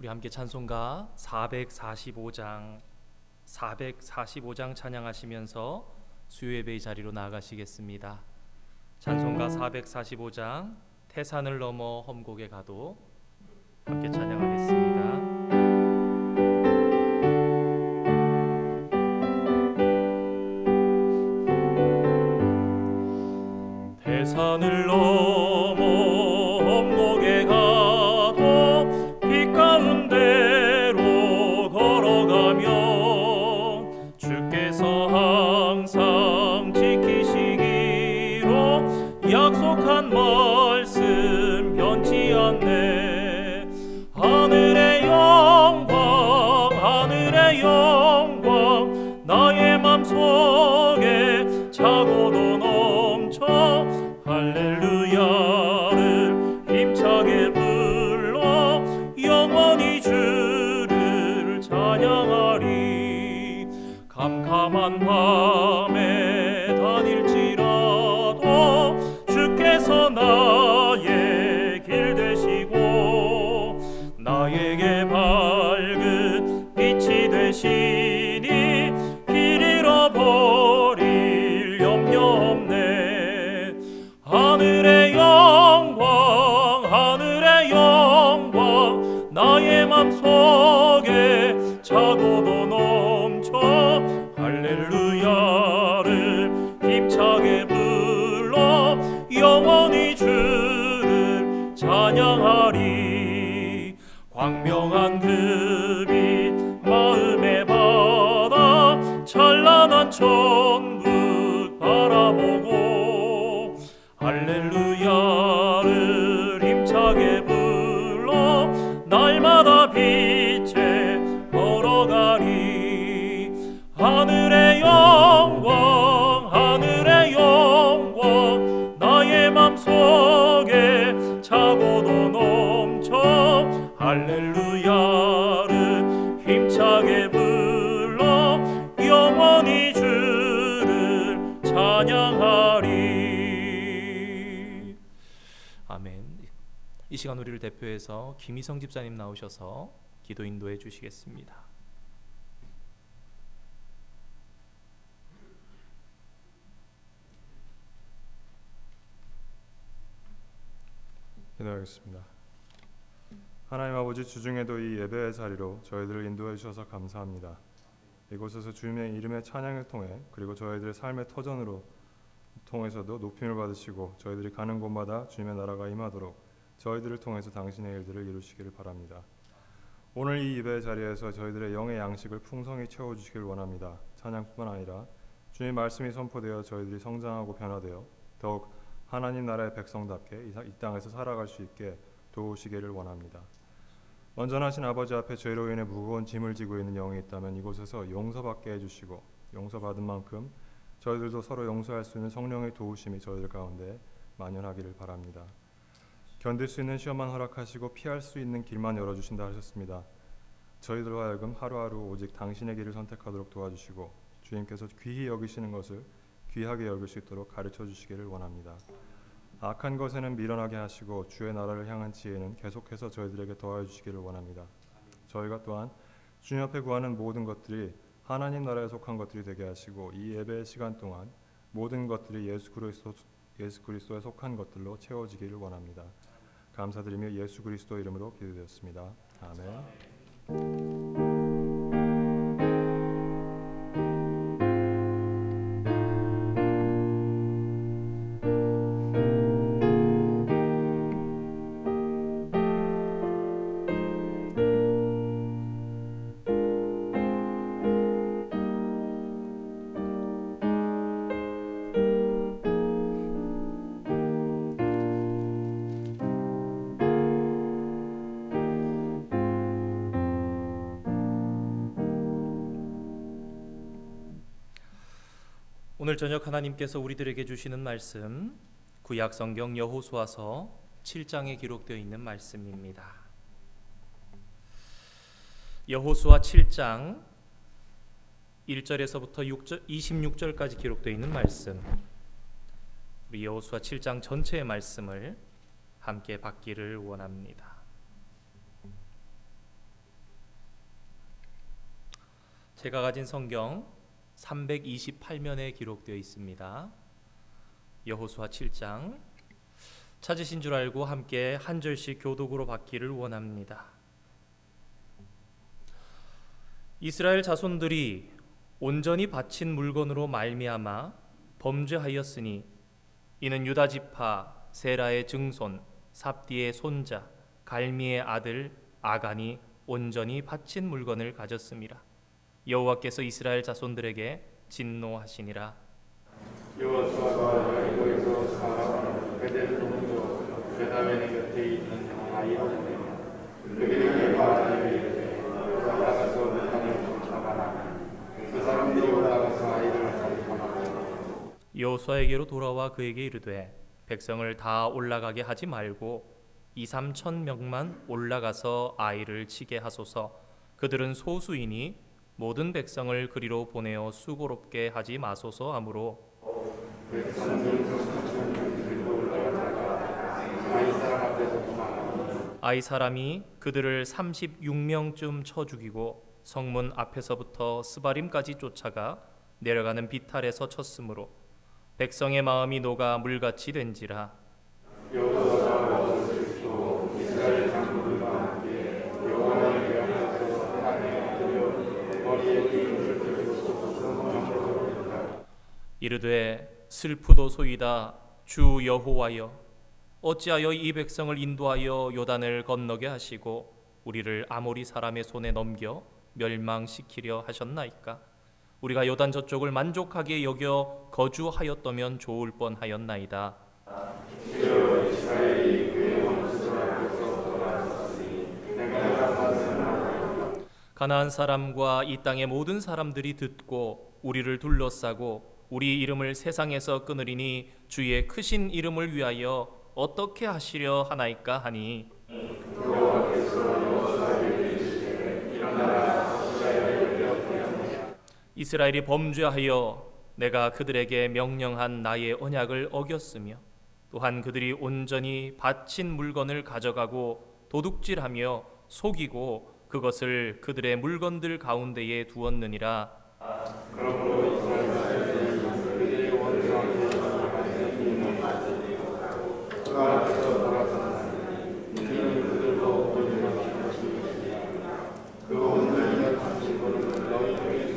우리 함께 찬송가 445장 찬양하시면서 수요예배의 자리로 나아가시겠습니다. 찬송가 445장 태산을 넘어 험곡에 가도 함께 찬양하겠습니다. 태산을 넘어 험곡에 가도 빛 가운데로 걸어가면 주께서 항상 지키시기로 약속한 말씀 변치 않네. 하늘의 영광 나의 맘속에 차고도 넘쳐 할렐루야를 힘차게 불러 영원히 주를 찬양하리. 캄캄한 밤에 다닐지라도 주께서 나의 길 되시고 나에게 밝은 빛이 되시니 길 잃어버릴 염려 없네. 하늘의 영광 나의 맘속에 차고도 넘쳐 할렐루야를 힘차게 불러 영원히 주를 찬양하리. 광명한 그 빛 마음에 받아 찬란한 천국 바라보고 할렐루야를 힘차게 불러 날마다 빛에 걸어가리. 하늘의 영광 나의 맘속에 차고도 넘쳐 할렐루야를 힘차게 불러 영원히 주를 찬양하리. 아멘. 이 시간 우리를 대표해서 김희성 집사님 나오셔서 기도 인도해 주시겠습니다. 기도하겠습니다. 하나님 아버지, 주중에도 이 예배의 자리로 저희들을 인도해 주셔서 감사합니다. 이곳에서 주님의 이름의 찬양을 통해 그리고 저희들의 삶의 터전으로 통해서도 높임을 받으시고 저희들이 가는 곳마다 주님의 나라가 임하도록 저희들을 통해서 당신의 일들을 이루시기를 바랍니다. 오늘 이 예배의 자리에서 저희들의 영의 양식을 풍성히 채워주시길 원합니다. 찬양뿐만 아니라 주님의 말씀이 선포되어 저희들이 성장하고 변화되어 더욱 하나님 나라의 백성답게 이 땅에서 살아갈 수 있게 도우시기를 원합니다. 온전하신 아버지 앞에 죄로 인해 무거운 짐을 지고 있는 영이 있다면 이곳에서 용서받게 해주시고 용서받은 만큼 저희들도 서로 용서할 수 있는 성령의 도우심이 저희들 가운데 만연하기를 바랍니다. 견딜 수 있는 시험만 허락하시고 피할 수 있는 길만 열어주신다 하셨습니다. 저희들로 하여금 하루하루 오직 당신의 길을 선택하도록 도와주시고 주님께서 귀히 여기시는 것을 귀하게 여길 수 있도록 가르쳐 주시기를 원합니다. 악한 것에는 미련하게 하시고 주의 나라를 향한 지혜는 계속해서 저희들에게 더하여 주시기를 원합니다. 저희가 또한 주님 앞에 구하는 모든 것들이 하나님 나라에 속한 것들이 되게 하시고 이 예배의 시간 동안 모든 것들이 예수 그리스도에 속한 것들로 채워지기를 원합니다. 감사드리며 예수 그리스도 이름으로 기도드렸습니다. 아멘. 오늘 저녁 하나님께서 우리들에게 주시는 말씀 구약 성경 여호수아서 7장에 기록되어 있는 말씀입니다. 여호수아 7장 1절에서부터 26절까지 기록되어 있는 말씀, 우리 여호수아 7장 전체의 말씀을 함께 받기를 원합니다. 제가 가진 성경 328면에 기록되어 있습니다. 여호수아 7장. 찾으신 줄 알고 함께 한 절씩 교독으로 받기를 원합니다. 이스라엘 자손들이 온전히 바친 물건으로 말미암아 범죄하였으니 이는 유다 지파 세라의 증손 삽디의 손자 갈미의 아들 아간이 온전히 바친 물건을 가졌습니다. 여호와께서 이스라엘 자손들에게 진노하시니라. 여호수아가 여리고에서 사람을 베델로 옮겨 베다벤의 곁에 있는 아이로 보내며 그들에게 말하여 이르되 올라가서 물건을 잡아라. 그 사람들이 올라가서 아이를 잡아라. 여호수아에게로 돌아와 그에게 이르되 백성을 다 올라가게 하지 말고 2-3천 명만 올라가서 아이를 치게 하소서. 그들은 소수이니 모든 백성을 그리로 보내어 수고롭게 하지 마소서 하므로 아이 사람이 그들을 36명쯤 쳐 죽이고 성문 앞에서부터 스바림까지 쫓아가 내려가는 비탈에서 쳤으므로 백성의 마음이 녹아 물같이 된지라. 이스라엘 장로들과 함께 여호와를 명하여서 하나님을 드려 머리에 기름을 들고 이르되 슬프도소이다. 주 여호와여, 어찌하여 이 백성을 인도하여 요단을 건너게 하시고 우리를 아모리 사람의 손에 넘겨 멸망시키려 하셨나이까? 우리가 요단 저쪽을 만족하게 여겨 거주하였다면 좋을 뻔하였나이다. 가나안 사람과 이 땅의 모든 사람들이 듣고 우리를 둘러싸고 우리 이름을 세상에서 끊으리니 주의 크신 이름을 위하여 어떻게 하시려 하나이까 하니 이스라엘이 범죄하여 내가 그들에게 명령한 나의 언약을 어겼으며 또한 그들이 온전히 바친 물건을 가져가고 도둑질하며 속이고 그것을 그들의 물건들 가운데에 두었느니라. 그러므로 이스라엘 그들의 원수한테 그 앞에서 돌아서는 이는 그들도 온전히 그 온전히 바친 것을 너희 중에서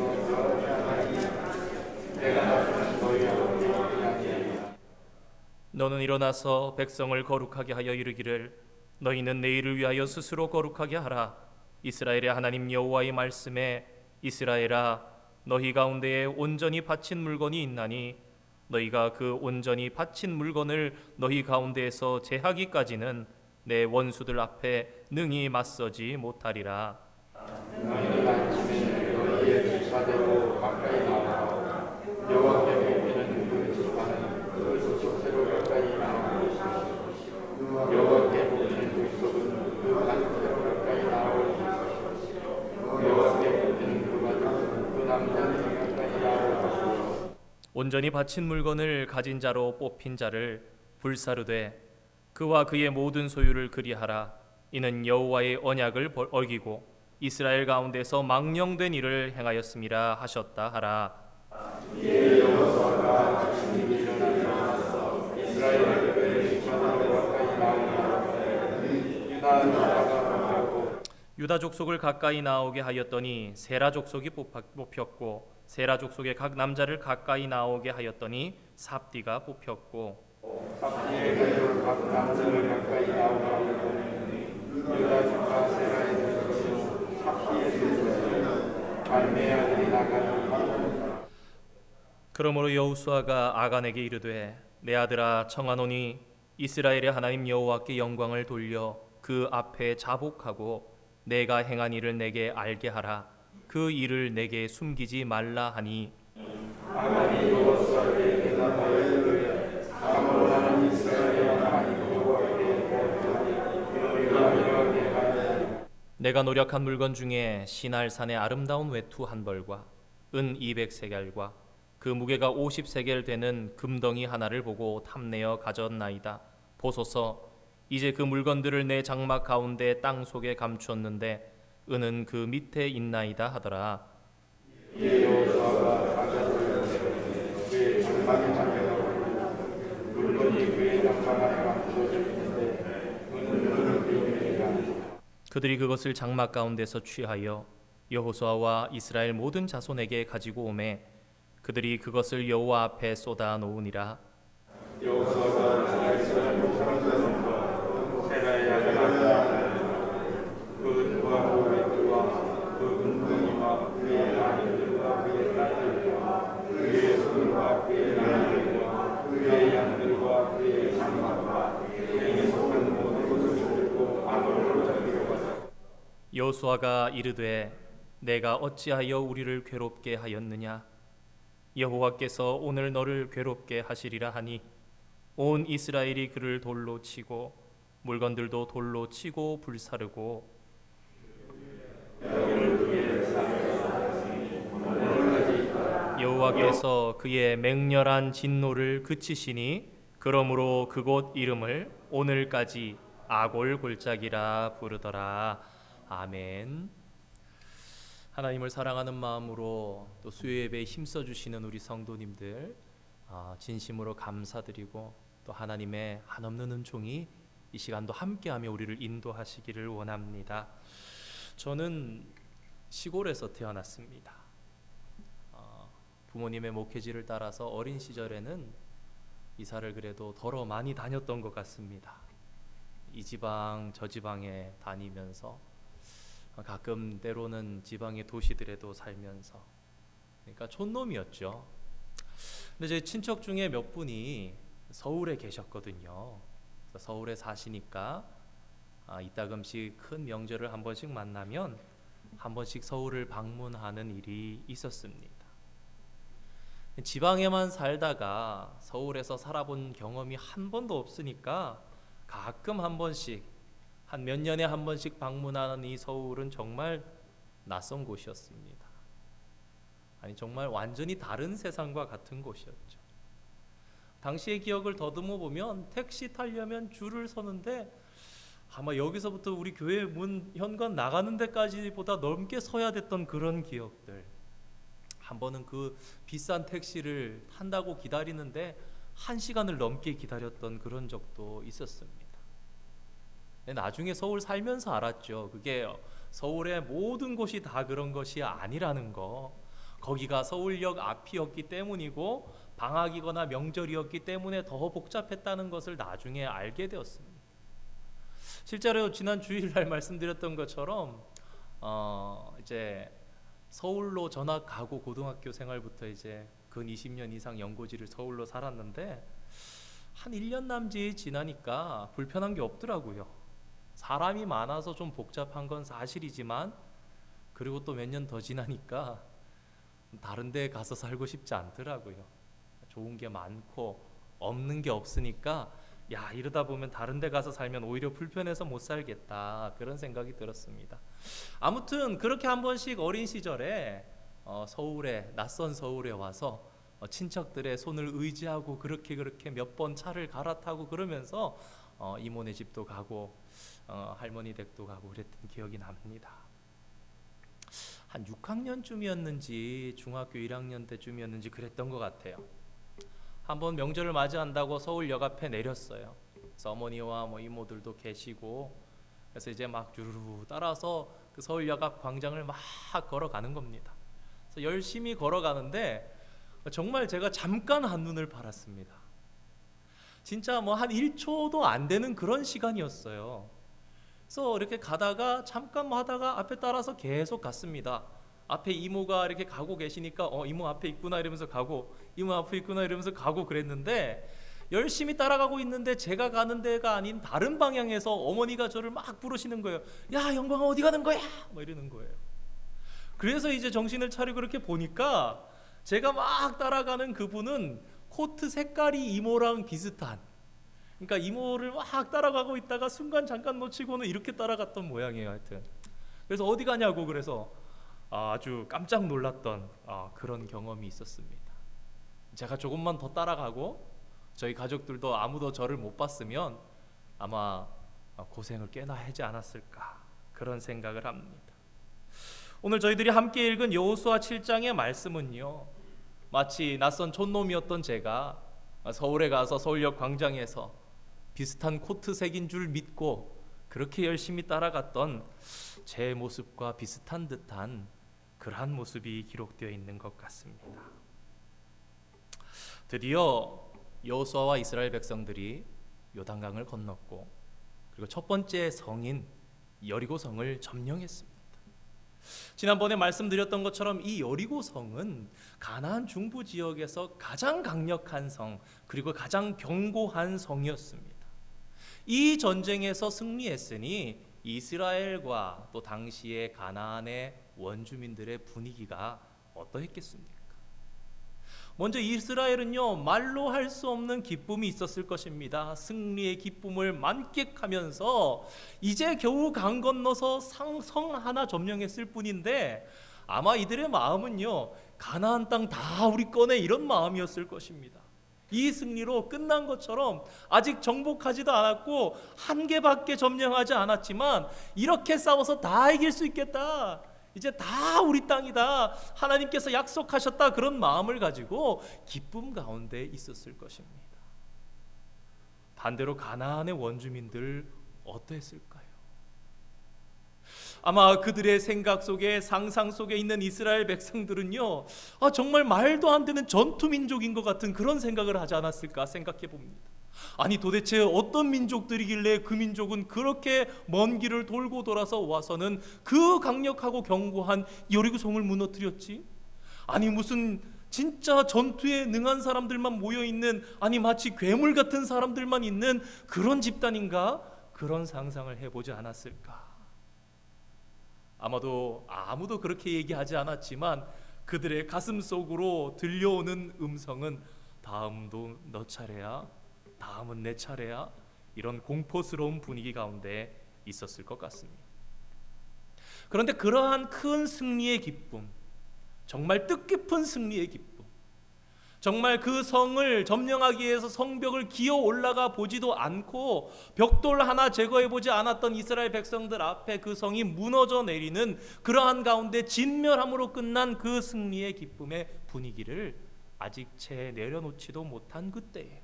하나니 내가 나타난 너희와 함께 하리라. 너는 일어나서 백성을 거룩하게 하여 이르기를 너희는 내일을 위하여 스스로 거룩하게 하라. 이스라엘의 하나님 여호와의 말씀에 이스라엘아 너희 가운데에 온전히 바친 물건이 있나니 너희가 그 온전히 바친 물건을 너희 가운데에서 제하기까지는 내 원수들 앞에 능히 맞서지 못하리라. 너희는 아침에 너희의 집사대로 가까이 나와 여호와께 맡기는 그 집사는 그 소속새로 가까이 나올 것이요 여호와께 맡기는 그 속은 그 단새로 가까이 나올 것이요 여호와께 맡기는 그 가족은 그 남자는 가까이 나올 것이요 온전히 바친 물건을 가진 자로 뽑힌 자를 불사르되 그와 그의 모든 소유를 그리하라. 이는 여호와의 언약을 어기고 이스라엘 가운데서 망령된 일을 행하였음이라 하셨다 하라. 이에 여호수아가 아침에 일어나서 이스라엘의 그 집사대로 가까이 나오니 유다 지파가 하고 유다 족속을 가까이 나오게 하였더니 세라 족속이 뽑혔고 세라 족속의 각 남자를 가까이 나오게 하였더니 삽디가 뽑혔고 삽디의 각 남자를 가까이 나오게 하였더니 유다 지파 세라의 족속은 삽디의 족속은 갈미의 아들이 나가니 그러므로 여호수아가 아간에게 이르되 내 아들아 청하노니 이스라엘의 하나님 여호와께 영광을 돌려 그 앞에 자복하고 내가 행한 일을 내게 알게 하라. 그 일을 내게 숨기지 말라 하니 아간이 여호수아에게 대답하여 이르되 참으로 나는 이스라엘의 하나님 여호와께 이러하게 하리니 내가 노력한 물건 중에 시날산의 아름다운 외투 한 벌과 은 200세겔과 그 무게가 50세겔 되는 금덩이 하나를 보고 탐내어 가졌나이다. 보소서 이제 그 물건들을 내 장막 가운데 땅 속에 감추었는데 은은 그 밑에 있나이다 하더라. 이에 여호수아가 사자들을 그의 장막에 잠겨놓고 물건이 그의 장막 안에 감추어져 있는데 그는 눈을 비우니라. 그들이 그것을 장막 가운데서 취하여 여호수아와 이스라엘 모든 자손에게 가지고 오매 그들이 그것을 여호와 앞에 쏟아 놓으니라. 여호수아가 이스라엘 사람들과 세라의 아들 아비아를 그와 그의 뚜와 그 은둥이와 그의 아들들과 그의 딸들과 그의 손과 그의 아들들과 그의 양들과 그의 장막과 그에게 속한 모든 것을 들고 아노를 잡으러 가자. 여호수아가 이르되 내가 어찌하여 우리를 괴롭게 하였느냐? 여호와께서 오늘 너를 괴롭게 하시리라 하니 온 이스라엘이 그를 돌로 치고 물건들도 돌로 치고 불사르고 여호와께서 그의 맹렬한 진노를 그치시니 그러므로 그곳 이름을 오늘까지 아골 골짜기라 부르더라. 아멘. 하나님을 사랑하는 마음으로 또 수요 예배에 힘써 주시는 우리 성도님들 진심으로 감사드리고 또 하나님의 한없는 은총이 이 시간도 함께하며 우리를 인도하시기를 원합니다. 저는 시골에서 태어났습니다. 부모님의 목회지를 따라서 어린 시절에는 이사를 그래도 더러 많이 다녔던 것 같습니다. 이 지방 저 지방에 다니면서 가끔 때로는 지방의 도시들에도 살면서 그러니까 촌놈이었죠. 근데 제 친척 중에 몇 분이 서울에 계셨거든요. 그래서 서울에 사시니까 이따금씩 큰 명절을 한 번씩 만나면 한 번씩 서울을 방문하는 일이 있었습니다. 지방에만 살다가 서울에서 살아본 경험이 한 번도 없으니까 가끔 한 번씩 한 몇 년에 한 번씩 방문하는 이 서울은 정말 낯선 곳이었습니다. 아니 정말 완전히 다른 세상과 같은 곳이었죠. 당시의 기억을 더듬어 보면 택시 타려면 줄을 서는데 아마 여기서부터 우리 교회 문 현관 나가는 데까지보다 넘게 서야 됐던 그런 기억들. 한 번은 그 비싼 택시를 탄다고 기다리는데 1시간을 넘게 기다렸던 그런 적도 있었습니다. 나중에 서울 살면서 알았죠. 그게 서울의 모든 곳이 다 그런 것이 아니라는 거. 거기가 서울역 앞이었기 때문이고 방학이거나 명절이었기 때문에 더 복잡했다는 것을 나중에 알게 되었습니다. 실제로 지난 주일날 말씀드렸던 것처럼 이제 서울로 전학 가고 고등학교 생활부터 이제 근 20년 이상 연고지를 서울로 살았는데 한 1년 남짓 지나니까 불편한 게 없더라고요. 사람이 많아서 좀 복잡한 건 사실이지만 그리고 또 몇 년 더 지나니까 다른 데 가서 살고 싶지 않더라고요. 좋은 게 많고 없는 게 없으니까 야 이러다 보면 다른 데 가서 살면 오히려 불편해서 못 살겠다 그런 생각이 들었습니다. 아무튼 그렇게 한 번씩 어린 시절에 서울에 낯선 서울에 와서 친척들의 손을 의지하고 그렇게 몇 번 차를 갈아타고 그러면서 이모네 집도 가고 할머니 댁도 가고 그랬던 기억이 납니다. 한 6학년쯤이었는지 중학교 1학년 때쯤이었는지 그랬던 것 같아요. 한번 명절을 맞이한다고 서울역 앞에 내렸어요. 그래서 어머니와 이모들도 계시고 그래서 이제 막 주르르 따라서 그 서울역 앞 광장을 막 걸어가는 겁니다. 그래서 열심히 걸어가는데 정말 제가 잠깐 한눈을 팔았습니다. 진짜 한 1초도 안 되는 그런 시간이었어요. 그래서 이렇게 가다가 잠깐 하다가 앞에 따라서 계속 갔습니다. 앞에 이모가 이렇게 가고 계시니까 이모 앞에 있구나 이러면서 가고 이모 앞에 있구나 이러면서 가고 그랬는데 열심히 따라가고 있는데 제가 가는 데가 아닌 다른 방향에서 어머니가 저를 막 부르시는 거예요. 야 영광아 어디 가는 거야? 이러는 거예요. 그래서 이제 정신을 차리고 이렇게 보니까 제가 막 따라가는 그분은 코트 색깔이 이모랑 비슷한, 그러니까 이모를 막 따라가고 있다가 순간 잠깐 놓치고는 이렇게 따라갔던 모양이에요. 하여튼 그래서 어디 가냐고 그래서 아주 깜짝 놀랐던 그런 경험이 있었습니다. 제가 조금만 더 따라가고 저희 가족들도 아무도 저를 못 봤으면 아마 고생을 꽤나 하지 않았을까 그런 생각을 합니다. 오늘 저희들이 함께 읽은 여호수아 7장의 말씀은요, 마치 낯선 촌놈이었던 제가 서울에 가서 서울역 광장에서 비슷한 코트 색인 줄 믿고 그렇게 열심히 따라갔던 제 모습과 비슷한 듯한 그러한 모습이 기록되어 있는 것 같습니다. 드디어 여호수아와 이스라엘 백성들이 요단강을 건넜고, 그리고 첫 번째 성인 여리고성을 점령했습니다. 지난번에 말씀드렸던 것처럼 이 여리고성은 가나안 중부 지역에서 가장 강력한 성, 그리고 가장 견고한 성이었습니다. 이 전쟁에서 승리했으니 이스라엘과 또 당시의 가나안의 원주민들의 분위기가 어떠했겠습니까? 먼저 이스라엘은요, 말로 할 수 없는 기쁨이 있었을 것입니다. 승리의 기쁨을 만끽하면서 이제 겨우 강 건너서 성 하나 점령했을 뿐인데, 아마 이들의 마음은요, 가나안 땅 다 우리 거네, 이런 마음이었을 것입니다. 이 승리로 끝난 것처럼 아직 정복하지도 않았고 한 개밖에 점령하지 않았지만 이렇게 싸워서 다 이길 수 있겠다, 이제 다 우리 땅이다, 하나님께서 약속하셨다, 그런 마음을 가지고 기쁨 가운데 있었을 것입니다. 반대로 가나안의 원주민들 어떠했을까요? 아마 그들의 생각 속에, 상상 속에 있는 이스라엘 백성들은요, 정말 말도 안 되는 전투 민족인 것 같은 그런 생각을 하지 않았을까 생각해 봅니다. 아니 도대체 어떤 민족들이길래 그 민족은 그렇게 먼 길을 돌고 돌아서 와서는 그 강력하고 견고한 여리고성을 무너뜨렸지? 아니 무슨 진짜 전투에 능한 사람들만 모여있는, 아니 마치 괴물 같은 사람들만 있는 그런 집단인가? 그런 상상을 해보지 않았을까? 아마도 아무도 그렇게 얘기하지 않았지만 그들의 가슴 속으로 들려오는 음성은 다음도 너 차례야, 다음은 내 차례야, 이런 공포스러운 분위기 가운데 있었을 것 같습니다. 그런데 그러한 큰 승리의 기쁨, 정말 뜻깊은 승리의 기쁨, 정말 그 성을 점령하기 위해서 성벽을 기어 올라가 보지도 않고 벽돌 하나 제거해 보지 않았던 이스라엘 백성들 앞에 그 성이 무너져 내리는 그러한 가운데 진멸함으로 끝난 그 승리의 기쁨의 분위기를 아직 채 내려놓지도 못한 그때에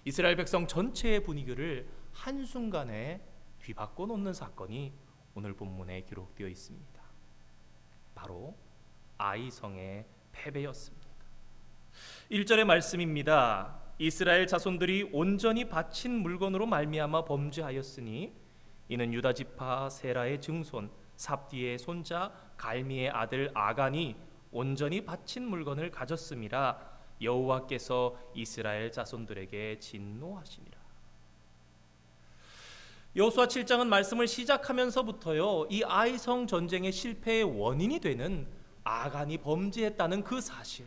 이스라엘 백성 전체의 분위기를 한순간에 뒤바꿔 놓는 사건이 오늘 본문에 기록되어 있습니다. 바로 아이성의 패배였습니다. 1절의 말씀입니다. 이스라엘 자손들이 온전히 바친 물건으로 말미암아 범죄하였으니 이는 유다 지파 세라의 증손 삽디의 손자 갈미의 아들 아간이 온전히 바친 물건을 가졌음이라 여호와께서 이스라엘 자손들에게 진노하시니라. 여호수아 7장은 말씀을 시작하면서부터요, 이 아이성 전쟁의 실패의 원인이 되는 아간이 범죄했다는 그 사실,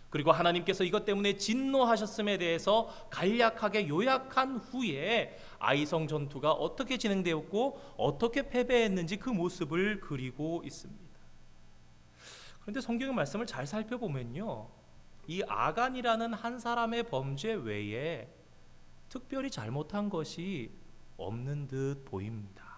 그리고 하나님께서 이것 때문에 진노하셨음에 대해서 간략하게 요약한 후에 아이성 전투가 어떻게 진행되었고 어떻게 패배했는지 그 모습을 그리고 있습니다. 그런데 성경의 말씀을 잘 살펴보면요, 이 아간이라는 한 사람의 범죄 외에 특별히 잘못한 것이 없는 듯 보입니다.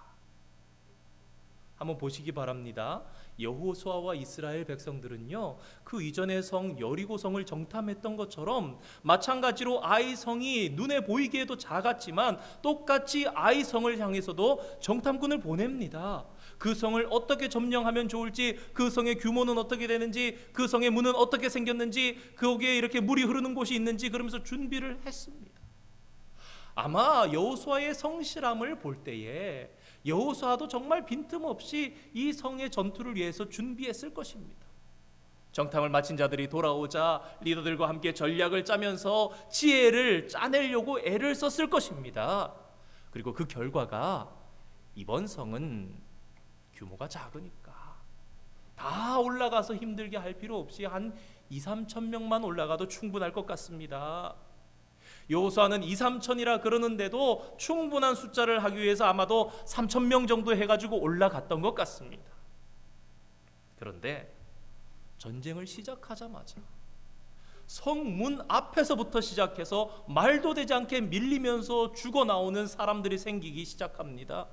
한번 보시기 바랍니다. 여호수아와 이스라엘 백성들은요, 그 이전의 성 여리고성을 정탐했던 것처럼 마찬가지로 아이성이 눈에 보이기에도 작았지만 똑같이 아이성을 향해서도 정탐꾼을 보냅니다. 그 성을 어떻게 점령하면 좋을지, 그 성의 규모는 어떻게 되는지, 그 성의 문은 어떻게 생겼는지, 거기에 이렇게 물이 흐르는 곳이 있는지, 그러면서 준비를 했습니다. 아마 여호수아의 성실함을 볼 때에 여호수아도 정말 빈틈없이 이 성의 전투를 위해서 준비했을 것입니다. 정탐을 마친 자들이 돌아오자 리더들과 함께 전략을 짜면서 지혜를 짜내려고 애를 썼을 것입니다. 그리고 그 결과가 이번 성은 규모가 작으니까 다 올라가서 힘들게 할 필요 없이 한 2-3천 명만 올라가도 충분할 것 같습니다. 여호수아는 2-3천이라 그러는데도 충분한 숫자를 하기 위해서 아마도 3천 명 정도 해가지고 올라갔던 것 같습니다. 그런데 전쟁을 시작하자마자 성문 앞에서부터 시작해서 말도 되지 않게 밀리면서 죽어 나오는 사람들이 생기기 시작합니다.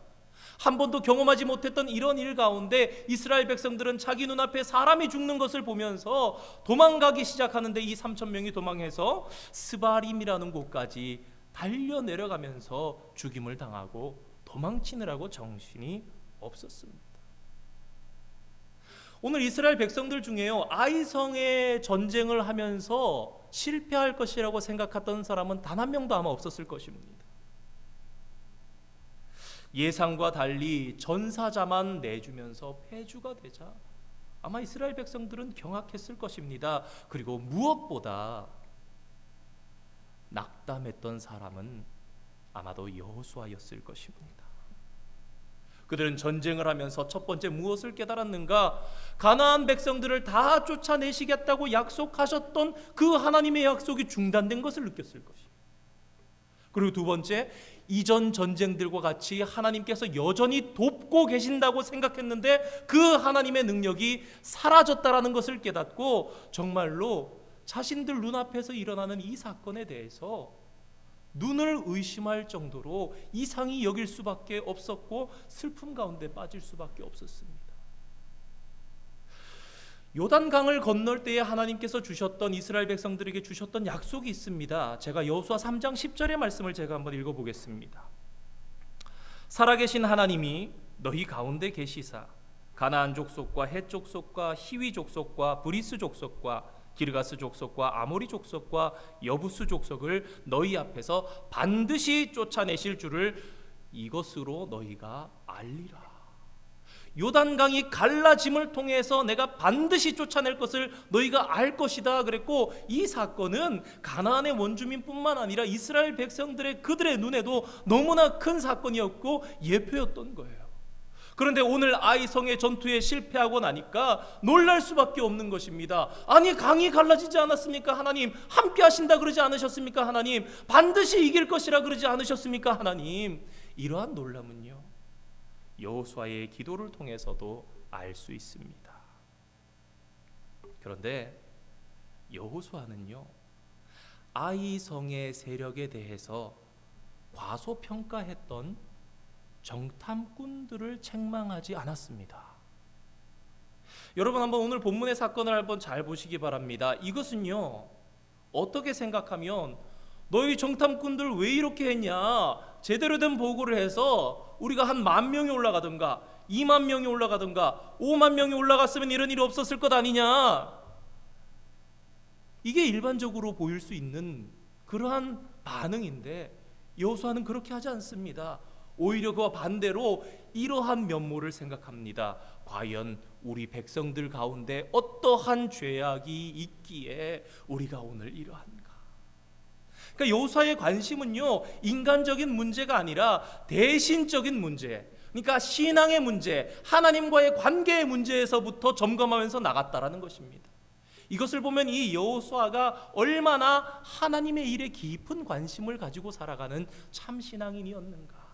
한 번도 경험하지 못했던 이런 일 가운데 이스라엘 백성들은 자기 눈앞에 사람이 죽는 것을 보면서 도망가기 시작하는데, 이 3,000명이 도망해서 스바림이라는 곳까지 달려 내려가면서 죽임을 당하고 도망치느라고 정신이 없었습니다. 오늘 이스라엘 백성들 중에요, 아이성의 전쟁을 하면서 실패할 것이라고 생각했던 사람은 단 한 명도 아마 없었을 것입니다. 예상과 달리 전사자만 내주면서 패주가 되자 아마 이스라엘 백성들은 경악했을 것입니다. 그리고 무엇보다 낙담했던 사람은 아마도 여호수아였을 것입니다. 그들은 전쟁을 하면서 첫 번째 무엇을 깨달았는가? 가나안 백성들을 다 쫓아내시겠다고 약속하셨던 그 하나님의 약속이 중단된 것을 느꼈을 것입니다. 그리고 두 번째, 이전 전쟁들과 같이 하나님께서 여전히 돕고 계신다고 생각했는데 그 하나님의 능력이 사라졌다라는 것을 깨닫고 정말로 자신들 눈앞에서 일어나는 이 사건에 대해서 눈을 의심할 정도로 이상히 여길 수밖에 없었고 슬픔 가운데 빠질 수밖에 없었습니다. 요단강을 건널 때에 하나님께서 주셨던, 이스라엘 백성들에게 주셨던 약속이 있습니다. 제가 여호수아 3장 10절의 말씀을 제가 한번 읽어보겠습니다. 살아계신 하나님이 너희 가운데 계시사 가나안 족속과 헷 족속과 히위 족속과 브리스 족속과 기르가스 족속과 아모리 족속과 여부스 족속을 너희 앞에서 반드시 쫓아내실 줄을 이것으로 너희가 알리라. 요단강이 갈라짐을 통해서 내가 반드시 쫓아낼 것을 너희가 알 것이다 그랬고, 이 사건은 가나안의 원주민뿐만 아니라 이스라엘 백성들의 그들의 눈에도 너무나 큰 사건이었고 예표였던 거예요. 그런데 오늘 아이성의 전투에 실패하고 나니까 놀랄 수밖에 없는 것입니다. 아니, 강이 갈라지지 않았습니까 하나님? 함께 하신다 그러지 않으셨습니까 하나님? 반드시 이길 것이라 그러지 않으셨습니까 하나님? 이러한 놀람은요, 여호수아의 기도를 통해서도 알 수 있습니다. 그런데 여호수아는요, 아이성의 세력에 대해서 과소평가했던 정탐꾼들을 책망하지 않았습니다. 여러분, 한번 오늘 본문의 사건을 한번 잘 보시기 바랍니다. 이것은요, 어떻게 생각하면 너희 정탐꾼들 왜 이렇게 했냐, 제대로 된 보고를 해서 우리가 한 10,000명이 올라가든가 20,000명이 올라가든가 50,000명이 올라갔으면 이런 일이 없었을 것 아니냐, 이게 일반적으로 보일 수 있는 그러한 반응인데 여호수아는 그렇게 하지 않습니다. 오히려 그와 반대로 이러한 면모를 생각합니다. 과연 우리 백성들 가운데 어떠한 죄악이 있기에 우리가 오늘 이러한가? 그러니까 여호수아의 관심은요, 인간적인 문제가 아니라 대신적인 문제, 그러니까 신앙의 문제, 하나님과의 관계의 문제에서부터 점검하면서 나갔다라는 것입니다. 이것을 보면 이 여호수아가 얼마나 하나님의 일에 깊은 관심을 가지고 살아가는 참 신앙인이었는가.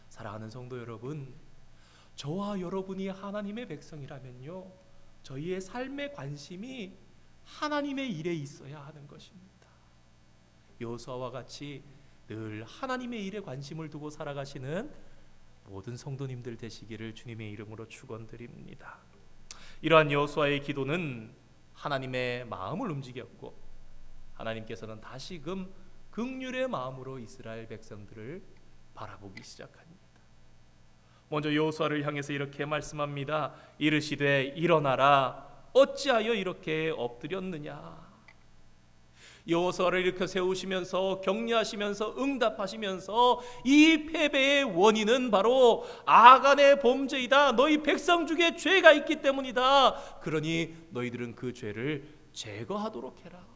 사랑하는 성도 여러분, 저와 여러분이 하나님의 백성이라면요, 저희의 삶의 관심이 하나님의 일에 있어야 하는 것입니다. 여호수아와 같이 늘 하나님의 일에 관심을 두고 살아가시는 모든 성도님들 되시기를 주님의 이름으로 축원드립니다. 이러한 여호수아의 기도는 하나님의 마음을 움직였고, 하나님께서는 다시금 긍휼의 마음으로 이스라엘 백성들을 바라보기 시작합니다. 먼저 여호수아를 향해서 이렇게 말씀합니다. 이르시되 일어나라, 어찌하여 이렇게 엎드렸느냐. 여호수아를 이렇게 세우시면서 격려하시면서 응답하시면서 이 패배의 원인은 바로 아간의 범죄이다. 너희 백성 중에 죄가 있기 때문이다. 그러니 너희들은 그 죄를 제거하도록 해라.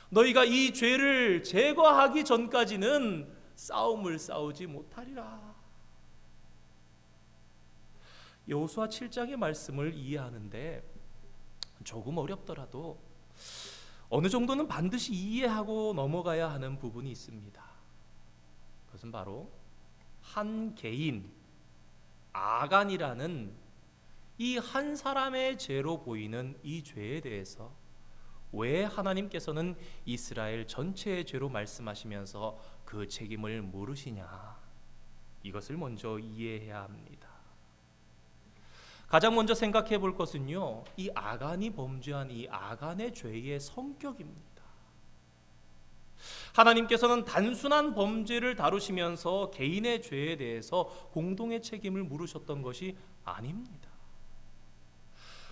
너희가 이 죄를 제거하기 전까지는 싸움을 싸우지 못하리라. 여호수아 7장의 말씀을 이해하는데 조금 어렵더라도 어느 정도는 반드시 이해하고 넘어가야 하는 부분이 있습니다. 그것은 바로 한 개인 아간이라는 이 한 사람의 죄로 보이는 이 죄에 대해서 왜 하나님께서는 이스라엘 전체의 죄로 말씀하시면서 그 책임을 물으시냐, 이것을 먼저 이해해야 합니다. 가장 먼저 생각해 볼 것은요, 이 아간이 범죄한 이 아간의 죄의 성격입니다. 하나님께서는 단순한 범죄를 다루시면서 개인의 죄에 대해서 공동의 책임을 물으셨던 것이 아닙니다.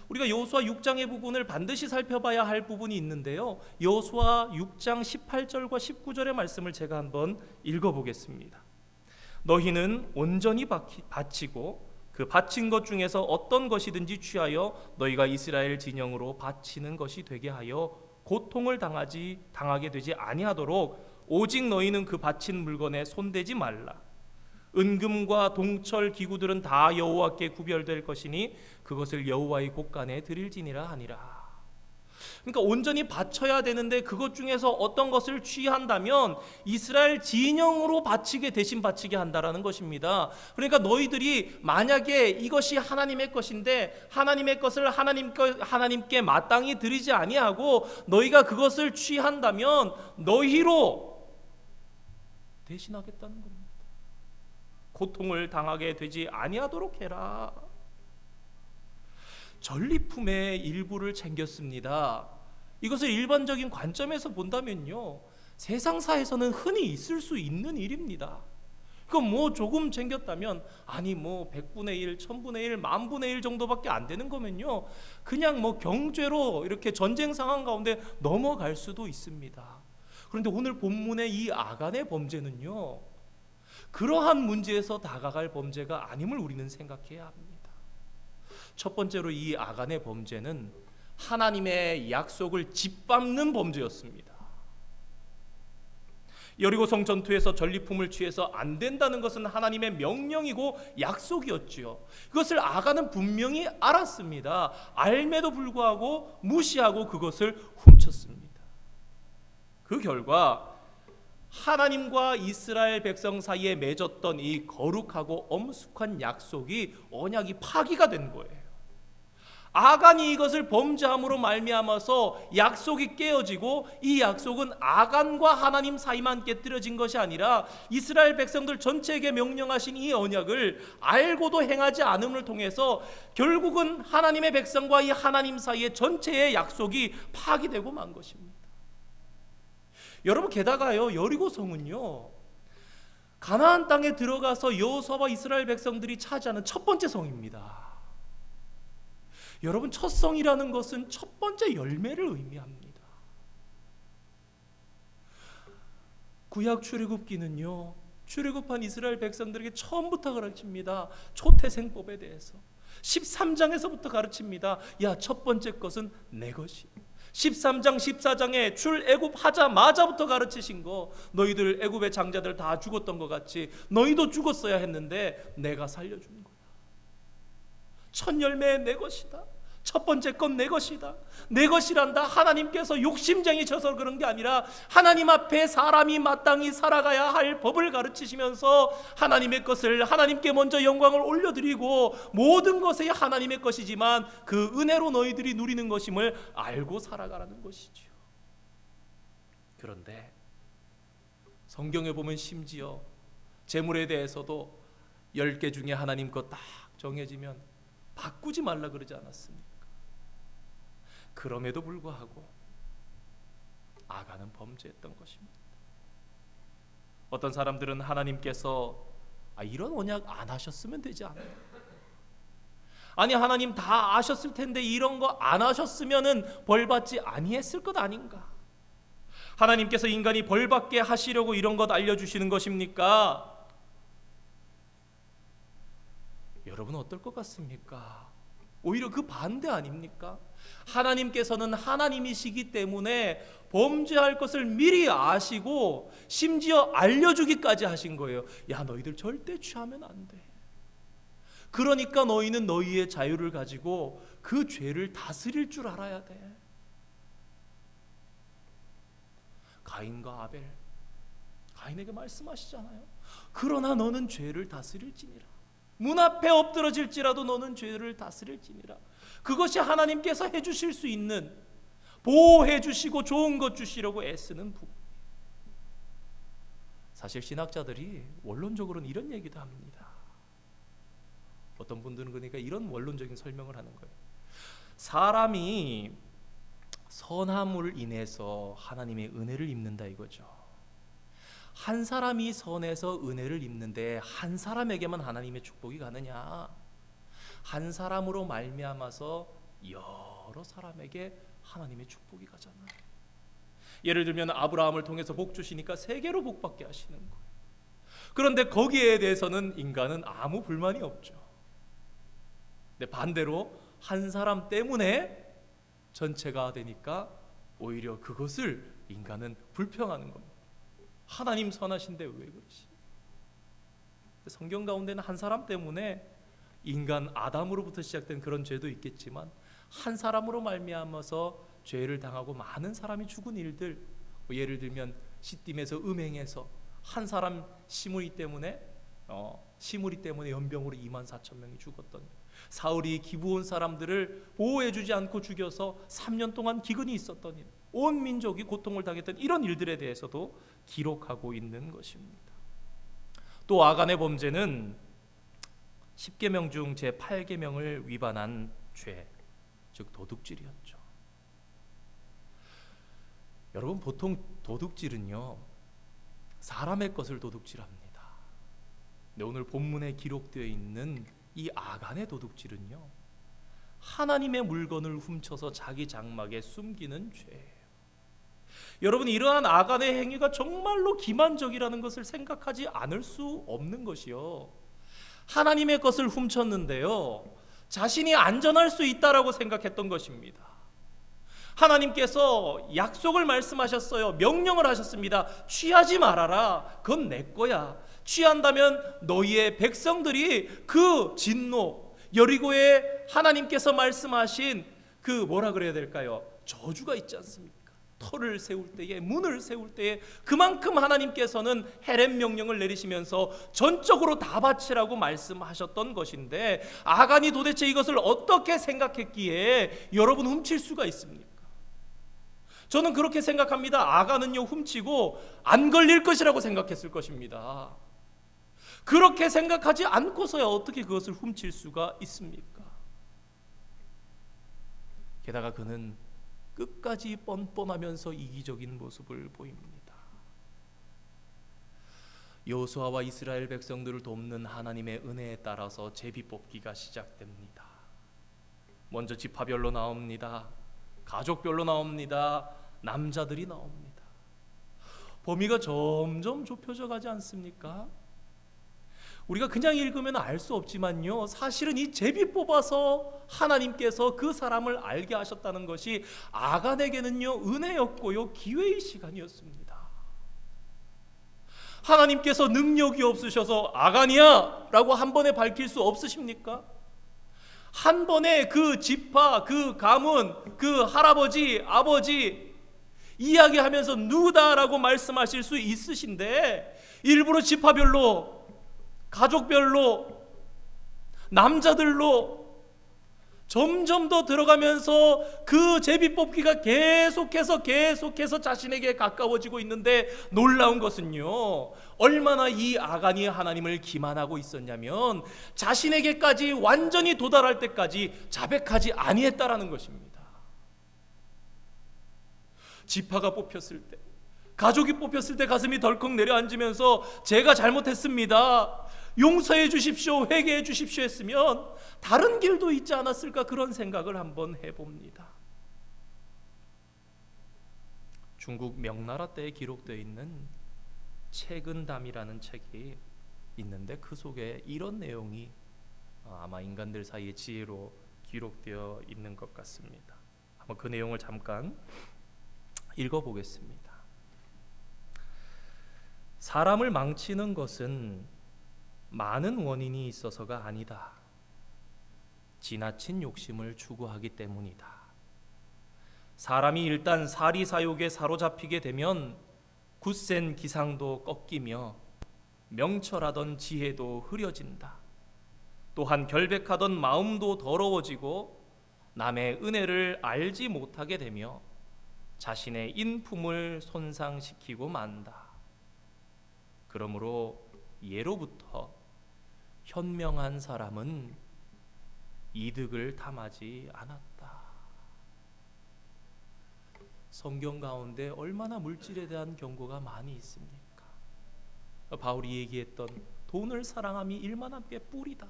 우리가 여호수아 6장의 부분을 반드시 살펴봐야 할 부분이 있는데요, 여호수아 6장 18절과 19절의 말씀을 제가 한번 읽어보겠습니다. 너희는 온전히 바치고 그 바친 것 중에서 어떤 것이든지 취하여 너희가 이스라엘 진영으로 바치는 것이 되게 하여 고통을 당하게 되지 아니하도록 오직 너희는 그 바친 물건에 손대지 말라. 은금과 동철 기구들은 다 여호와께 구별될 것이니 그것을 여호와의 곳간에 드릴지니라 하니라. 그러니까 온전히 바쳐야 되는데 그것 중에서 어떤 것을 취한다면 이스라엘 진영으로 바치게, 대신 바치게 한다라는 것입니다. 그러니까 너희들이 만약에 이것이 하나님의 것인데 하나님의 것을 하나님께 마땅히 드리지 아니하고 너희가 그것을 취한다면 너희로 대신하겠다는 겁니다. 고통을 당하게 되지 아니하도록 해라. 전리품의 일부를 챙겼습니다. 이것을 일반적인 관점에서 본다면요, 세상사에서는 흔히 있을 수 있는 일입니다. 그건 뭐 조금 챙겼다면, 아니 뭐 100분의 1, 1000분의 1, 10,000분의 1 정도밖에 안 되는 거면요, 그냥 뭐 경죄로 이렇게 전쟁 상황 가운데 넘어갈 수도 있습니다. 그런데 오늘 본문의 이 아간의 범죄는요, 그러한 문제에서 다가갈 범죄가 아님을 우리는 생각해야 합니다. 첫 번째로 이 아간의 범죄는 하나님의 약속을 짓밟는 범죄였습니다. 여리고성 전투에서 전리품을 취해서 안 된다는 것은 하나님의 명령이고 약속이었지요. 그것을 아간은 분명히 알았습니다. 알매도 불구하고 무시하고 그것을 훔쳤습니다. 그 결과 하나님과 이스라엘 백성 사이에 맺었던 이 거룩하고 엄숙한 약속이, 언약이 파기가 된 거예요. 아간이 이것을 범죄함으로 말미암아서 약속이 깨어지고, 이 약속은 아간과 하나님 사이만 깨뜨려진 것이 아니라 이스라엘 백성들 전체에게 명령하신 이 언약을 알고도 행하지 않음을 통해서 결국은 하나님의 백성과 이 하나님 사이의 전체의 약속이 파기되고 만 것입니다. 여러분, 게다가요, 여리고성은요, 가나안 땅에 들어가서 여호수아와 이스라엘 백성들이 차지하는 첫 번째 성입니다. 여러분, 첫 성이라는 것은 첫 번째 열매를 의미합니다. 구약 출애굽기는요, 출애굽한 이스라엘 백성들에게 처음부터 가르칩니다. 초태생법에 대해서 13장에서부터 가르칩니다. 야, 첫 번째 것은 내 것이. 13장 14장에 출애굽하자마자부터 가르치신 거, 너희들 애굽의 장자들 다 죽었던 것 같이 너희도 죽었어야 했는데 내가 살려준 거야. 첫 열매 내 것이다. 첫 번째 건 내 것이다. 내 것이란다. 하나님께서 욕심쟁이셔서 그런 게 아니라 하나님 앞에 사람이 마땅히 살아가야 할 법을 가르치시면서 하나님의 것을 하나님께 먼저 영광을 올려드리고 모든 것이 하나님의 것이지만 그 은혜로 너희들이 누리는 것임을 알고 살아가라는 것이지요. 그런데 성경에 보면 심지어 재물에 대해서도 10개 중에 하나님 것 딱 정해지면 바꾸지 말라 그러지 않았습니까? 그럼에도 불구하고 아간은 범죄했던 것입니다. 어떤 사람들은 하나님께서 이런 언약 안 하셨으면 되지 않아요? 아니, 하나님 다 아셨을 텐데 이런 거 안 하셨으면은 벌받지 아니했을 것 아닌가? 하나님께서 인간이 벌받게 하시려고 이런 것 알려주시는 것입니까? 여러분, 어떨 것 같습니까? 오히려 그 반대 아닙니까? 하나님께서는 하나님이시기 때문에 범죄할 것을 미리 아시고 심지어 알려주기까지 하신 거예요. 야, 너희들 절대 취하면 안 돼. 그러니까 너희는 너희의 자유를 가지고 그 죄를 다스릴 줄 알아야 돼. 가인과 아벨, 가인에게 말씀하시잖아요. 그러나 너는 죄를 다스릴지니라. 문 앞에 엎드러질지라도 너는 죄를 다스릴지니라. 그것이 하나님께서 해주실 수 있는, 보호해 주시고 좋은 것 주시려고 애쓰는 부분. 사실 신학자들이 원론적으로는 이런 얘기도 합니다. 어떤 분들은 그러니까 이런 원론적인 설명을 하는 거예요. 사람이 선함을 인해서 하나님의 은혜를 입는다 이거죠. 한 사람이 선해서 은혜를 입는데 한 사람에게만 하나님의 축복이 가느냐? 한 사람으로 말미암아서 여러 사람에게 하나님의 축복이 가잖아요. 예를 들면 아브라함을 통해서 복 주시니까 세계로 복받게 하시는 거예요. 그런데 거기에 대해서는 인간은 아무 불만이 없죠. 근데 반대로 한 사람 때문에 전체가 되니까 오히려 그것을 인간은 불평하는 겁니다. 하나님 선하신데 왜 그러시? 성경 가운데는 한 사람 때문에 인간 아담으로부터 시작된 그런 죄도 있겠지만 한 사람으로 말미암아서 죄를 당하고 많은 사람이 죽은 일들, 예를 들면 시딤에서 음행해서 한 사람 시므리 때문에 연병으로 24,000명이 죽었던 일, 사울이 기브온 사람들을 보호해주지 않고 죽여서 3년 동안 기근이 있었던 일, 온 민족이 고통을 당했던 이런 일들에 대해서도 기록하고 있는 것입니다. 또 아간의 범죄는 10계명 중 제8계명을 위반한 죄, 즉 도둑질이었죠. 여러분, 보통 도둑질은요 사람의 것을 도둑질합니다. 근데 오늘 본문에 기록되어 있는 이 아간의 도둑질은요 하나님의 물건을 훔쳐서 자기 장막에 숨기는 죄예요. 여러분, 이러한 아간의 행위가 정말로 기만적이라는 것을 생각하지 않을 수 없는 것이요, 하나님의 것을 훔쳤는데요 자신이 안전할 수 있다라고 생각했던 것입니다. 하나님께서 약속을 말씀하셨어요. 명령을 하셨습니다. 취하지 말아라. 그건 내 거야. 취한다면 너희의 백성들이 그 진노, 여리고에 하나님께서 말씀하신 그 뭐라 그래야 될까요? 저주가 있지 않습니까? 터를 세울 때에, 문을 세울 때에 그만큼 하나님께서는 헤렘 명령을 내리시면서 전적으로 다 바치라고 말씀하셨던 것인데, 아간이 도대체 이것을 어떻게 생각했기에 여러분 훔칠 수가 있습니까? 저는 그렇게 생각합니다. 아간은요 훔치고 안 걸릴 것이라고 생각했을 것입니다. 그렇게 생각하지 않고서야 어떻게 그것을 훔칠 수가 있습니까? 게다가 그는 끝까지 뻔뻔하면서 이기적인 모습을 보입니다. 여호수아와 이스라엘 백성들을 돕는 하나님의 은혜에 따라서 제비 뽑기가 시작됩니다. 먼저 지파별로 나옵니다. 가족별로 나옵니다. 남자들이 나옵니다. 범위가 점점 좁혀져 가지 않습니까? 우리가 그냥 읽으면 알 수 없지만요 사실은 이 제비 뽑아서 하나님께서 그 사람을 알게 하셨다는 것이 아간에게는요 은혜였고요 기회의 시간이었습니다. 하나님께서 능력이 없으셔서 아간이야 라고 한 번에 밝힐 수 없으십니까? 한 번에 그 지파, 그 가문, 그 할아버지, 아버지 이야기하면서 누구다라고 말씀하실 수 있으신데, 일부러 지파별로, 가족별로, 남자들로 점점 더 들어가면서 그 제비 뽑기가 계속해서 자신에게 가까워지고 있는데, 놀라운 것은요 얼마나 이 아간이 하나님을 기만하고 있었냐면 자신에게까지 완전히 도달할 때까지 자백하지 아니했다라는 것입니다. 지파가 뽑혔을 때, 가족이 뽑혔을 때 가슴이 덜컥 내려앉으면서 제가 잘못했습니다, 용서해 주십시오, 회개해 주십시오 했으면 다른 길도 있지 않았을까, 그런 생각을 한번 해봅니다. 중국 명나라 때에 기록되어 있는 채근담이라는 책이 있는데 그 속에 이런 내용이 아마 인간들 사이의 지혜로 기록되어 있는 것 같습니다. 한번 그 내용을 잠깐 읽어보겠습니다. 사람을 망치는 것은 많은 원인이 있어서가 아니다. 지나친 욕심을 추구하기 때문이다. 사람이 일단 사리사욕에 사로잡히게 되면 굳센 기상도 꺾이며 명철하던 지혜도 흐려진다. 또한 결백하던 마음도 더러워지고 남의 은혜를 알지 못하게 되며 자신의 인품을 손상시키고 만다. 그러므로 예로부터 현명한 사람은 이득을 탐하지 않았다. 성경 가운데 얼마나 물질에 대한 경고가 많이 있습니까? 바울이 얘기했던 돈을 사랑함이 일만함께 뿔이다.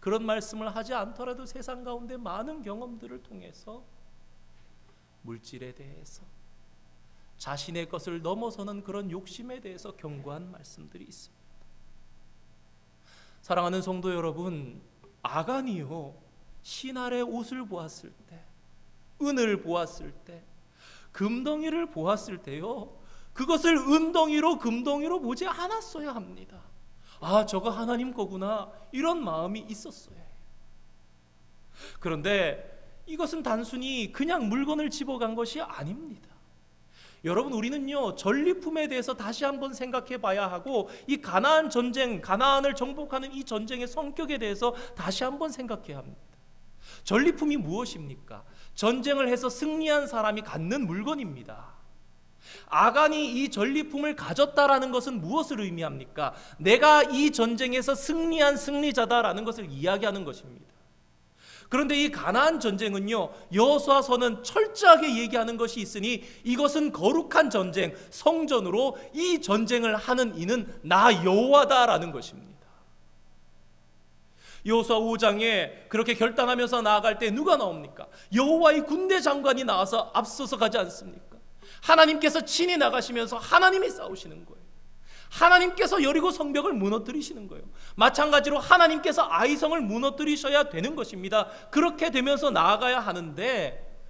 그런 말씀을 하지 않더라도 세상 가운데 많은 경험들을 통해서 물질에 대해서 자신의 것을 넘어서는 그런 욕심에 대해서 경고한 말씀들이 있습니다. 사랑하는 성도 여러분, 아간이요 신할의 옷을 보았을 때, 은을 보았을 때, 금덩이를 보았을 때요 그것을 은덩이로 금덩이로 보지 않았어야 합니다. 아, 저거 하나님 거구나, 이런 마음이 있었어야 해요. 그런데 이것은 단순히 그냥 물건을 집어간 것이 아닙니다. 여러분, 우리는요 전리품에 대해서 다시 한번 생각해 봐야 하고, 이 가나안 전쟁, 가나안을 정복하는 이 전쟁의 성격에 대해서 다시 한번 생각해야 합니다. 전리품이 무엇입니까? 전쟁을 해서 승리한 사람이 갖는 물건입니다. 아간이 이 전리품을 가졌다라는 것은 무엇을 의미합니까? 내가 이 전쟁에서 승리한 승리자다라는 것을 이야기하는 것입니다. 그런데 이 가나안 전쟁은요 여호수아서는 철저하게 얘기하는 것이 있으니 이것은 거룩한 전쟁, 성전으로 이 전쟁을 하는 이는 나 여호와다라는 것입니다. 여호수아 5장에 그렇게 결단하면서 나아갈 때 누가 나옵니까? 여호와의 군대 장관이 나와서 앞서서 가지 않습니까? 하나님께서 친히 나가시면서 하나님이 싸우시는 거예요. 하나님께서 여리고 성벽을 무너뜨리시는 거예요. 마찬가지로 하나님께서 아이성을 무너뜨리셔야 되는 것입니다. 그렇게 되면서 나아가야 하는데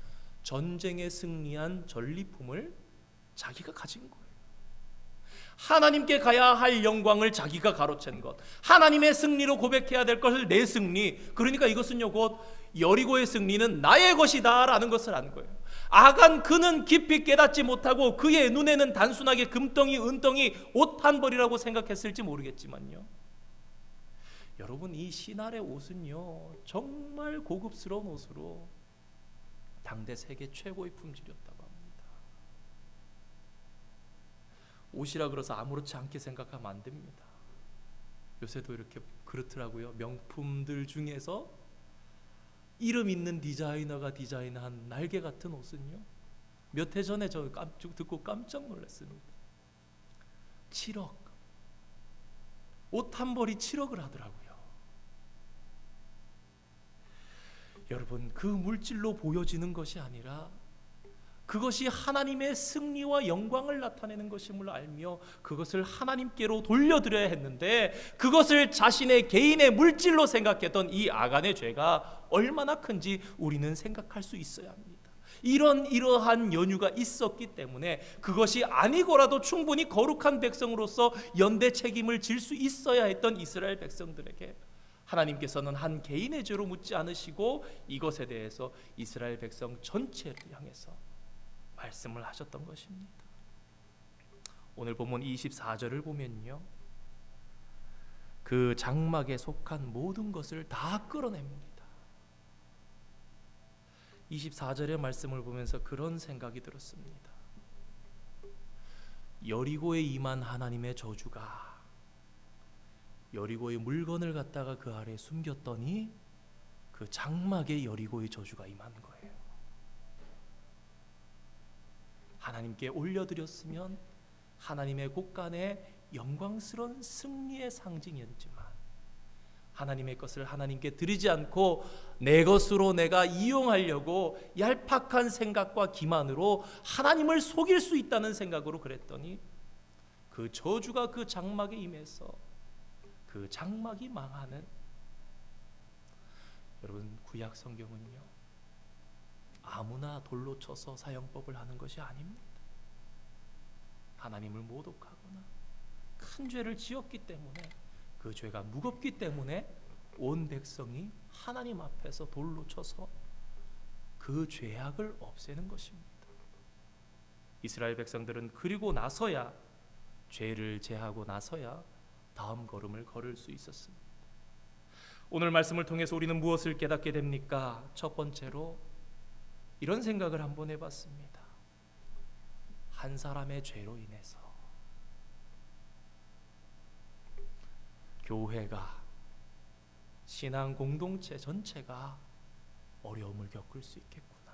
전쟁에 승리한 전리품을 자기가 가진 거예요. 하나님께 가야 할 영광을 자기가 가로챈 것, 하나님의 승리로 고백해야 될 것을 내 승리, 그러니까 이것은요 곧 여리고의 승리는 나의 것이다 라는 것을 안 거예요. 아간 그는 깊이 깨닫지 못하고 그의 눈에는 단순하게 금덩이, 은덩이, 옷 한 벌이라고 생각했을지 모르겠지만요, 여러분, 이 신할의 옷은요 정말 고급스러운 옷으로 당대 세계 최고의 품질이었다고 합니다. 옷이라 그래서 아무렇지 않게 생각하면 안 됩니다. 요새도 이렇게 그렇더라고요. 명품들 중에서 이름 있는 디자이너가 디자인한 날개 같은 옷은요, 몇 해 전에 저 듣고 깜짝 놀랐습니다. 7억, 옷 한 벌이 7억을 하더라고요. 여러분, 그 물질로 보여지는 것이 아니라 그것이 하나님의 승리와 영광을 나타내는 것임을 알며 그것을 하나님께로 돌려드려야 했는데 그것을 자신의 개인의 물질로 생각했던 이 아간의 죄가 얼마나 큰지 우리는 생각할 수 있어야 합니다. 이러한 연유가 있었기 때문에 그것이 아니고라도 충분히 거룩한 백성으로서 연대 책임을 질 수 있어야 했던 이스라엘 백성들에게 하나님께서는 한 개인의 죄로 묻지 않으시고 이것에 대해서 이스라엘 백성 전체를 향해서 말씀을 하셨던 것입니다. 오늘 본문 24절을 보면요, 그 장막에 속한 모든 것을 다 끌어냅니다. 24절의 말씀을 보면서 그런 생각이 들었습니다. 여리고에 임한 하나님의 저주가 여리고의 물건을 갖다가 그 아래에 숨겼더니 그 장막에 여리고의 저주가 임한 거예요. 하나님께 올려드렸으면 하나님의 곳간에 영광스러운 승리의 상징이었지만 하나님의 것을 하나님께 드리지 않고 내 것으로 내가 이용하려고 얄팍한 생각과 기만으로 하나님을 속일 수 있다는 생각으로 그랬더니 그 저주가 그 장막에 임해서 그 장막이 망하는, 여러분, 구약 성경은요 아무나 돌로 쳐서 사형법을 하는 것이 아닙니다. 하나님을 모독하거나 큰 죄를 지었기 때문에 그 죄가 무겁기 때문에 온 백성이 하나님 앞에서 돌로 쳐서 그 죄악을 없애는 것입니다. 이스라엘 백성들은 그리고 나서야, 죄를 제하고 나서야 다음 걸음을 걸을 수 있었습니다. 오늘 말씀을 통해서 우리는 무엇을 깨닫게 됩니까? 첫 번째로 이런 생각을 한번 해봤습니다. 한 사람의 죄로 인해서 교회가, 신앙 공동체 전체가 어려움을 겪을 수 있겠구나.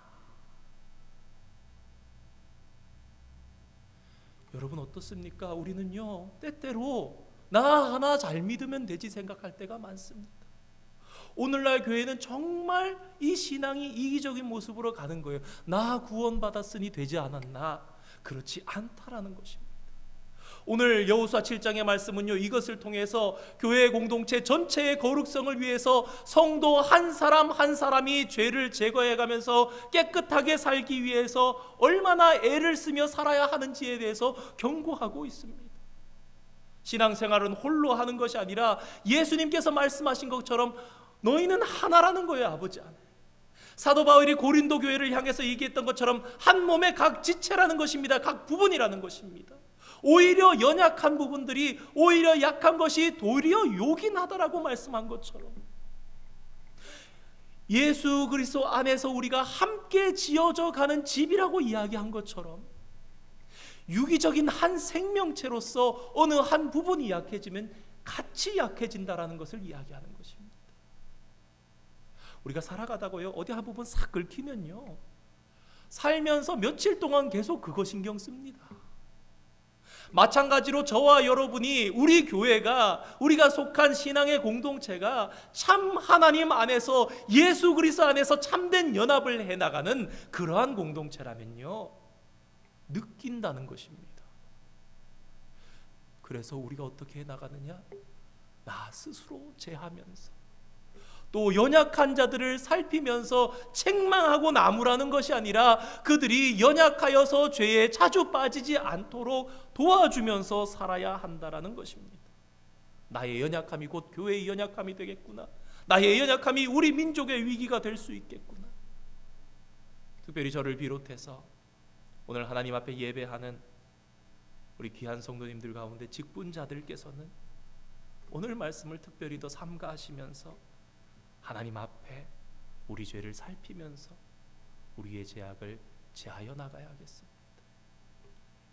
여러분 어떻습니까? 우리는요, 때때로 나 하나 잘 믿으면 되지 생각할 때가 많습니다. 오늘날 교회는 정말 이 신앙이 이기적인 모습으로 가는 거예요. 나 구원받았으니 되지 않았나? 그렇지 않다라는 것입니다. 오늘 여호수아 7장의 말씀은요, 이것을 통해서 교회 공동체 전체의 거룩성을 위해서 성도 한 사람 한 사람이 죄를 제거해가면서 깨끗하게 살기 위해서 얼마나 애를 쓰며 살아야 하는지에 대해서 경고하고 있습니다. 신앙생활은 홀로 하는 것이 아니라 예수님께서 말씀하신 것처럼 너희는 하나라는 거예요, 아버지 안에. 사도 바울이 고린도 교회를 향해서 얘기했던 것처럼 한 몸의 각 지체라는 것입니다. 각 부분이라는 것입니다. 오히려 연약한 부분들이, 오히려 약한 것이 도리어 요긴하다라고 말씀한 것처럼, 예수 그리스도 안에서 우리가 함께 지어져 가는 집이라고 이야기한 것처럼, 유기적인 한 생명체로서 어느 한 부분이 약해지면 같이 약해진다라는 것을 이야기하는 것입니다. 우리가 살아가다가요, 어디 한 부분 싹 긁히면요, 살면서 며칠 동안 계속 그거 신경 씁니다. 마찬가지로 저와 여러분이, 우리 교회가, 우리가 속한 신앙의 공동체가 참 하나님 안에서, 예수 그리스도 안에서 참된 연합을 해나가는 그러한 공동체라면요, 느낀다는 것입니다. 그래서 우리가 어떻게 해나가느냐? 나 스스로 제하면서, 또 연약한 자들을 살피면서 책망하고 나무라는 것이 아니라 그들이 연약하여서 죄에 자주 빠지지 않도록 도와주면서 살아야 한다라는 것입니다. 나의 연약함이 곧 교회의 연약함이 되겠구나. 나의 연약함이 우리 민족의 위기가 될 수 있겠구나. 특별히 저를 비롯해서 오늘 하나님 앞에 예배하는 우리 귀한 성도님들 가운데 직분자들께서는 오늘 말씀을 특별히 더 삼가하시면서 하나님 앞에 우리 죄를 살피면서 우리의 죄악을 제하여 나가야 하겠습니다.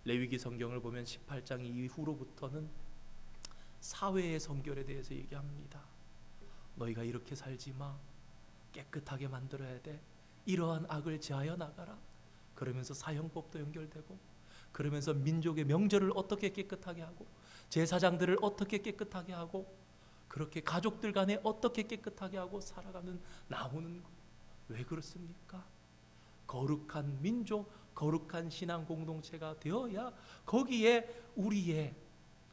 레위기 성경을 보면 18장 이후로부터는 사회의 성결에 대해서 얘기합니다. 너희가 이렇게 살지 마. 깨끗하게 만들어야 돼. 이러한 악을 제하여 나가라. 그러면서 사형법도 연결되고, 그러면서 민족의 명절을 어떻게 깨끗하게 하고, 제사장들을 어떻게 깨끗하게 하고, 그렇게 가족들 간에 어떻게 깨끗하게 하고 살아가는, 나오는 거예요. 왜 그렇습니까? 거룩한 민족, 거룩한 신앙 공동체가 되어야 거기에 우리의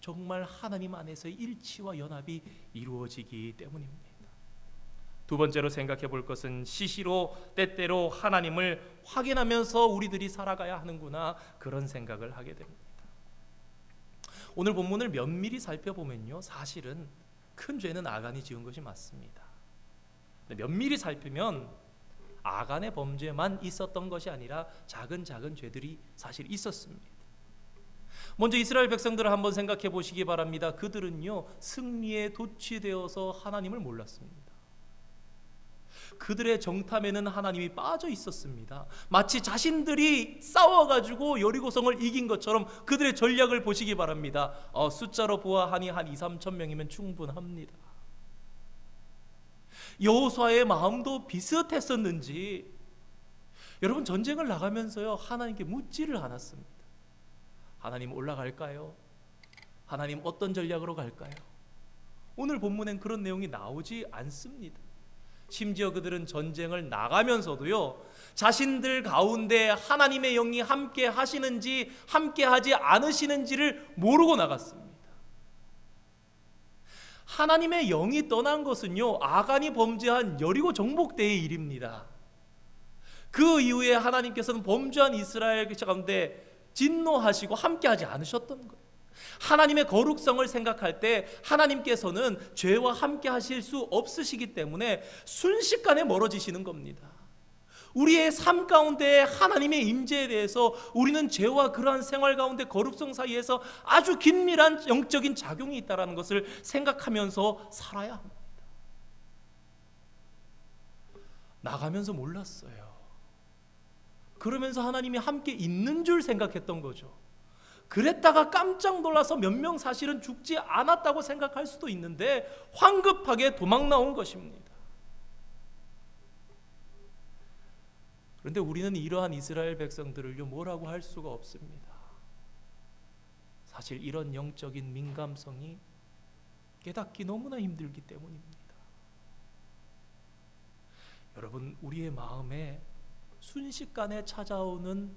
정말 하나님 안에서의 일치와 연합이 이루어지기 때문입니다. 두 번째로 생각해 볼 것은 시시로 때때로 하나님을 확인하면서 우리들이 살아가야 하는구나, 그런 생각을 하게 됩니다. 오늘 본문을 면밀히 살펴보면요, 사실은 큰 죄는 아간이 지은 것이 맞습니다. 면밀히 살피면 아간의 범죄만 있었던 것이 아니라 작은 죄들이 사실 있었습니다. 먼저 이스라엘 백성들을 한번 생각해 보시기 바랍니다. 그들은요, 승리에 도취되어서 하나님을 몰랐습니다. 그들의 정탐에는 하나님이 빠져 있었습니다. 마치 자신들이 싸워가지고 여리고성을 이긴 것처럼 그들의 전략을 보시기 바랍니다. 숫자로 보아하니 한 2-3천 명이면 충분합니다. 여호수아의 마음도 비슷했었는지 여러분, 전쟁을 나가면서요, 하나님께 묻지를 않았습니다. 하나님 올라갈까요? 하나님 어떤 전략으로 갈까요? 오늘 본문엔 그런 내용이 나오지 않습니다. 심지어 그들은 전쟁을 나가면서도요, 자신들 가운데 하나님의 영이 함께 하시는지 함께 하지 않으시는지를 모르고 나갔습니다. 하나님의 영이 떠난 것은요, 아간이 범죄한 여리고 정복 때의 일입니다. 그 이후에 하나님께서는 범죄한 이스라엘 가운데 진노하시고 함께 하지 않으셨던 거예요. 하나님의 거룩성을 생각할 때 하나님께서는 죄와 함께 하실 수 없으시기 때문에 순식간에 멀어지시는 겁니다. 우리의 삶 가운데 하나님의 임재에 대해서 우리는 죄와 그러한 생활 가운데 거룩성 사이에서 아주 긴밀한 영적인 작용이 있다는 것을 생각하면서 살아야 합니다. 나가면서 몰랐어요. 그러면서 하나님이 함께 있는 줄 생각했던 거죠. 그랬다가 깜짝 놀라서 몇 명 사실은 죽지 않았다고 생각할 수도 있는데 황급하게 도망 나온 것입니다. 그런데 우리는 이러한 이스라엘 백성들을요 뭐라고 할 수가 없습니다. 사실 이런 영적인 민감성이 깨닫기 너무나 힘들기 때문입니다. 여러분, 우리의 마음에 순식간에 찾아오는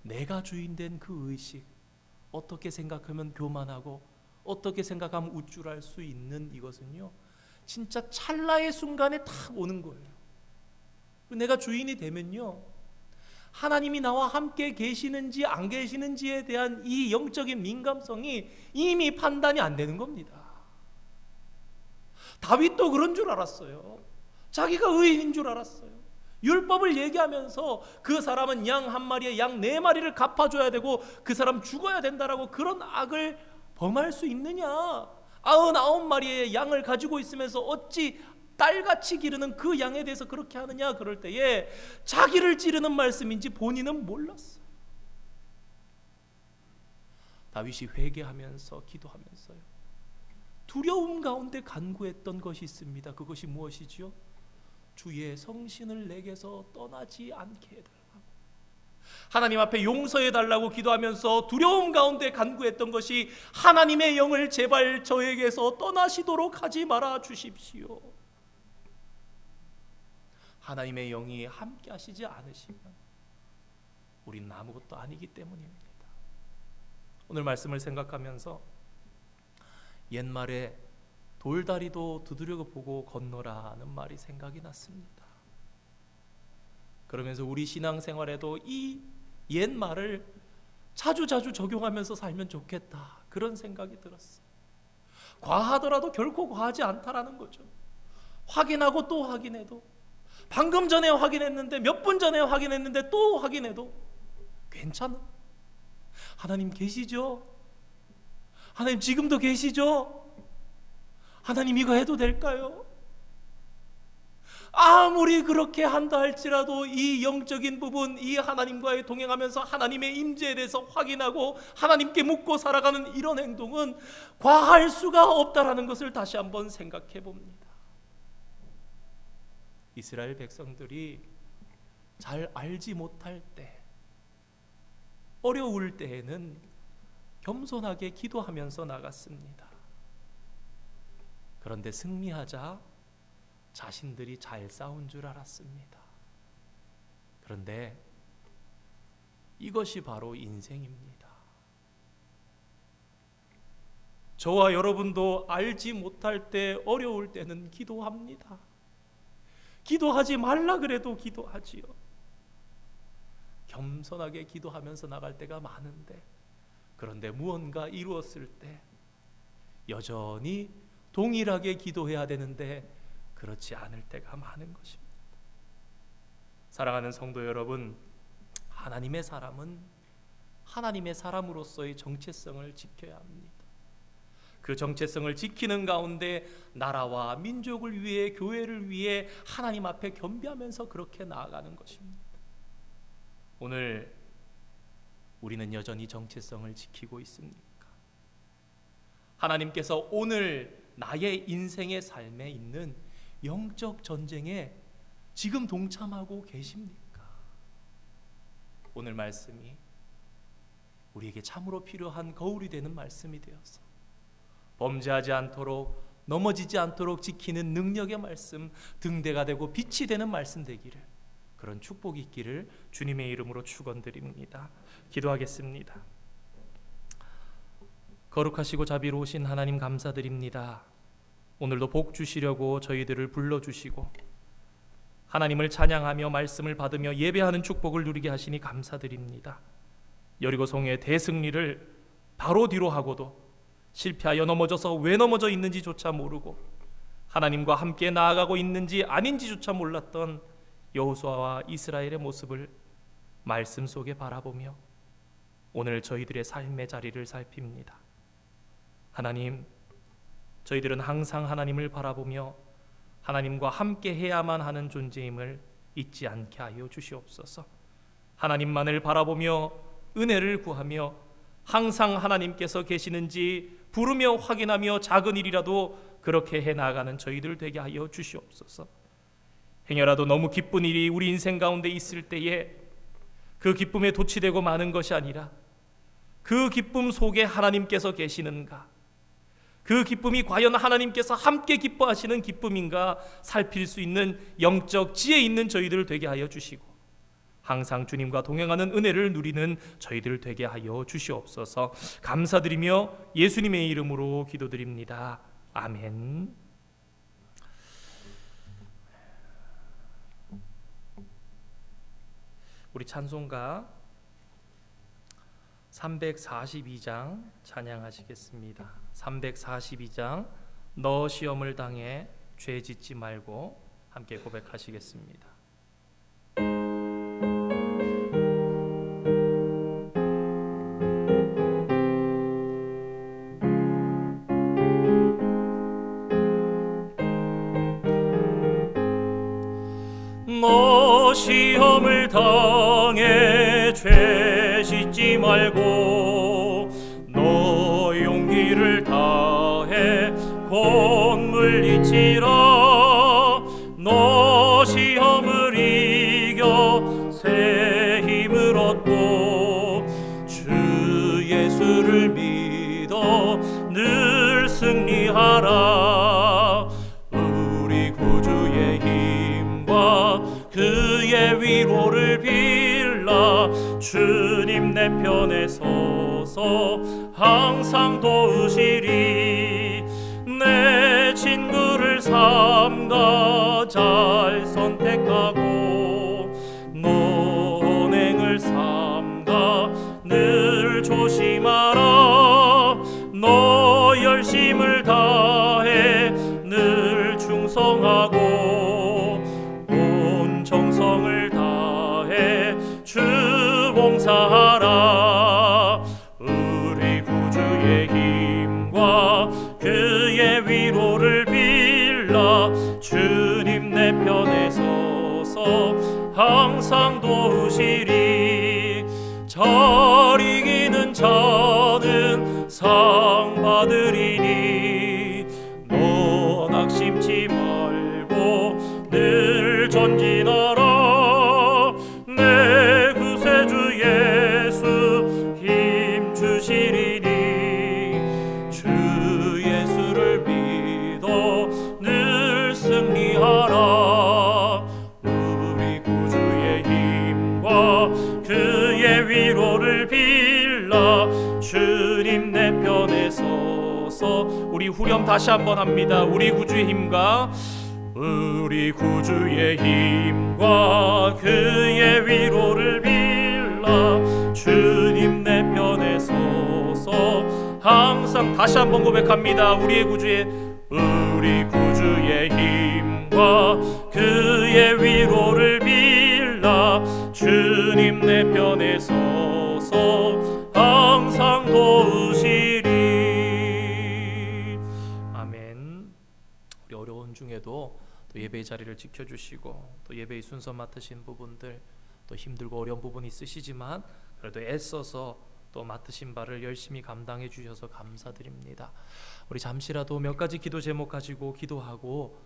내가 주인된 그 의식, 어떻게 생각하면 교만하고 어떻게 생각하면 우쭐할 수 있는 이것은요 진짜 찰나의 순간에 탁 오는 거예요. 내가 주인이 되면요 하나님이 나와 함께 계시는지 안 계시는지에 대한 이 영적인 민감성이 이미 판단이 안 되는 겁니다. 다윗도 그런 줄 알았어요. 자기가 의인인 줄 알았어요. 율법을 얘기하면서 그 사람은 양 한 마리에 양 네 마리를 갚아줘야 되고 그 사람 죽어야 된다라고 그런 악을 범할 수 있느냐? 99마리의 양을 가지고 있으면서 어찌 딸같이 기르는 그 양에 대해서 그렇게 하느냐? 그럴 때에 자기를 찌르는 말씀인지 본인은 몰랐어요. 다윗이 회개하면서 기도하면서요 두려움 가운데 간구했던 것이 있습니다. 그것이 무엇이지요? 주의 성신을 내게서 떠나지 않게 해달라고, 하나님 앞에 용서해 달라고 기도하면서 두려움 가운데 간구했던 것이 하나님의 영을 제발 저에게서 떠나시도록 하지 말아 주십시오. 하나님의 영이 함께 하시지 않으시면 우리는 아무것도 아니기 때문입니다. 오늘 말씀을 생각하면서 옛말에 돌다리도 두드려 보고 건너라는 말이 생각이 났습니다. 그러면서 우리 신앙생활에도 이 옛말을 자주자주 적용하면서 살면 좋겠다, 그런 생각이 들었어요. 과하더라도 결코 과하지 않다라는 거죠. 확인하고 또 확인해도, 방금 전에 확인했는데 몇 분 전에 확인했는데 또 확인해도 괜찮아. 하나님 계시죠? 하나님 지금도 계시죠? 하나님 이거 해도 될까요? 아무리 그렇게 한다 할지라도 이 영적인 부분, 이 하나님과의 동행하면서 하나님의 임재에 대해서 확인하고 하나님께 묻고 살아가는 이런 행동은 과할 수가 없다라는 것을 다시 한번 생각해 봅니다. 이스라엘 백성들이 잘 알지 못할 때, 어려울 때에는 겸손하게 기도하면서 나갔습니다. 그런데 승리하자 자신들이 잘 싸운 줄 알았습니다. 그런데 이것이 바로 인생입니다. 저와 여러분도 알지 못할 때, 어려울 때는 기도합니다. 기도하지 말라 그래도 기도하지요. 겸손하게 기도하면서 나갈 때가 많은데, 그런데 무언가 이루었을 때 여전히 동일하게 기도해야 되는데 그렇지 않을 때가 많은 것입니다. 사랑하는 성도 여러분, 하나님의 사람은 하나님의 사람으로서의 정체성을 지켜야 합니다. 그 정체성을 지키는 가운데 나라와 민족을 위해, 교회를 위해 하나님 앞에 겸비하면서 그렇게 나아가는 것입니다. 오늘 우리는 여전히 정체성을 지키고 있습니까? 하나님께서 오늘 나의 인생의 삶에 있는 영적 전쟁에 지금 동참하고 계십니까? 오늘 말씀이 우리에게 참으로 필요한 거울이 되는 말씀이 되어서 범죄하지 않도록, 넘어지지 않도록 지키는 능력의 말씀, 등대가 되고 빛이 되는 말씀 되기를, 그런 축복이 있기를 주님의 이름으로 축원드립니다. 기도하겠습니다. 거룩하시고 자비로우신 하나님 감사드립니다. 오늘도 복 주시려고 저희들을 불러주시고 하나님을 찬양하며 말씀을 받으며 예배하는 축복을 누리게 하시니 감사드립니다. 여리고성의 대승리를 바로 뒤로 하고도 실패하여 넘어져서 왜 넘어져 있는지조차 모르고 하나님과 함께 나아가고 있는지 아닌지조차 몰랐던 여호수아와 이스라엘의 모습을 말씀 속에 바라보며 오늘 저희들의 삶의 자리를 살핍니다. 하나님, 저희들은 항상 하나님을 바라보며 하나님과 함께 해야만 하는 존재임을 잊지 않게 하여 주시옵소서. 하나님만을 바라보며 은혜를 구하며 항상 하나님께서 계시는지 부르며 확인하며 작은 일이라도 그렇게 해나가는 저희들 되게 하여 주시옵소서. 행여라도 너무 기쁜 일이 우리 인생 가운데 있을 때에 그 기쁨에 도취되고 마는 것이 아니라 그 기쁨 속에 하나님께서 계시는가, 그 기쁨이 과연 하나님께서 함께 기뻐하시는 기쁨인가 살필 수 있는 영적 지혜 있는 저희들 되게 하여 주시고, 항상 주님과 동행하는 은혜를 누리는 저희들 되게 하여 주시옵소서. 감사드리며 예수님의 이름으로 기도드립니다. 아멘. 우리 찬송가 342장 찬양하시겠습니다. 342장 너 시험을 당해 죄 짓지 말고 함께 고백하시겠습니다. 너 시험을 당해 죄 짓지 말고 너 용기를 다해 곧 물리치라. 너 시험을 이겨 새 힘을 얻고 주 예수를 믿어 늘 승리하라. 우리 구주의 힘과 그의 위로를 빌라. 주님 내 편에 서서 항상 도우시리. 내 친구를 삼가 잘 선택하고 너행을 삼가 늘 조심하라. 너 열심을 다해 늘 충성하고 온 정성을 다해 주 봉사하라. 우리 구주의 힘과 그의 위로를 빌라. 주님 내 편에 서서 항상 도우시리. 잘 이기는 자는 상 받으리니 너 낙심치 말고 늘 전진하라. 내 구세주 예수 힘 주시리니 주 예수를 믿어 늘 승리하라. 우리 구주의 힘과 그의 위로를 빌라. 주님 내 편에 서서 우리 후렴 다시 한번 합니다. 우리 구주의 힘과 우리 구주의 힘과 그의 위로를 빌라. 주님 내 편에 서서 항상 다시 한번 고백합니다. 우리 구주의 힘과 그의 위로를 빌라. 주님 내 편에 서서 항상 도우시리. 아멘. 우리 어려운 중에도 또 예배의 자리를 지켜주시고 또 예배의 순서 맡으신 부분들, 또 힘들고 어려운 부분이 있으시지만 그래도 애써서 또 맡으신 바를 열심히 감당해 주셔서 감사드립니다. 우리 잠시라도 몇 가지 기도 제목 가지고 기도하고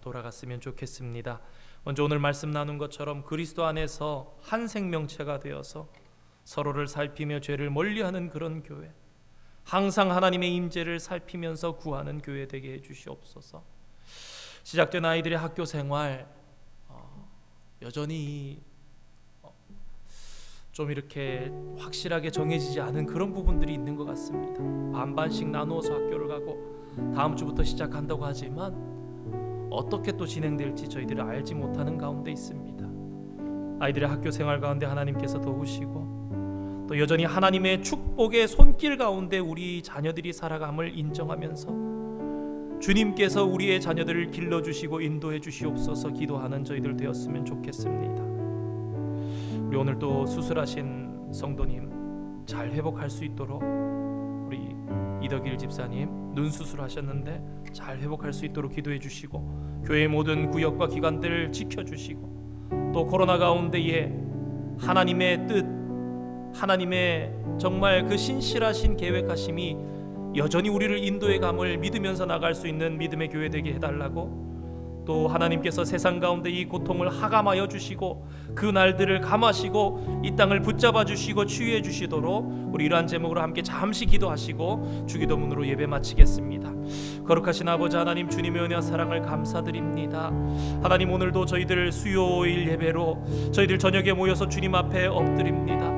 돌아갔으면 좋겠습니다. 먼저 오늘 말씀 나눈 것처럼 그리스도 안에서 한 생명체가 되어서 서로를 살피며 죄를 멀리하는 그런 교회, 항상 하나님의 임재를 살피면서 구하는 교회 되게 해주시옵소서. 시작된 아이들의 학교 생활 여전히 좀 이렇게 확실하게 정해지지 않은 그런 부분들이 있는 것 같습니다. 반반씩 나누어서 학교를 가고 다음 주부터 시작한다고 하지만 어떻게 또 진행될지 저희들이 알지 못하는 가운데 있습니다. 아이들의 학교 생활 가운데 하나님께서 도우시고 또 여전히 하나님의 축복의 손길 가운데 우리 자녀들이 살아감을 인정하면서 주님께서 우리의 자녀들을 길러주시고 인도해 주시옵소서 기도하는 저희들 되었으면 좋겠습니다. 우리 오늘 또 수술하신 성도님 잘 회복할 수 있도록, 우리 이덕일 집사님 눈 수술하셨는데 잘 회복할 수 있도록 기도해 주시고, 교회 모든 구역과 기관들 지켜주시고, 또 코로나 가운데에 하나님의 뜻, 하나님의 정말 그 신실하신 계획하심이 여전히 우리를 인도해 감을 믿으면서 나갈 수 있는 믿음의 교회 되게 해달라고, 또 하나님께서 세상 가운데 이 고통을 하감하여 주시고 그 날들을 감하시고 이 땅을 붙잡아 주시고 치유해 주시도록 우리 이러한 제목으로 함께 잠시 기도하시고 주기도문으로 예배 마치겠습니다. 거룩하신 아버지 하나님, 주님의 은혜와 사랑을 감사드립니다. 하나님, 오늘도 저희들 수요일 예배로 저희들 저녁에 모여서 주님 앞에 엎드립니다.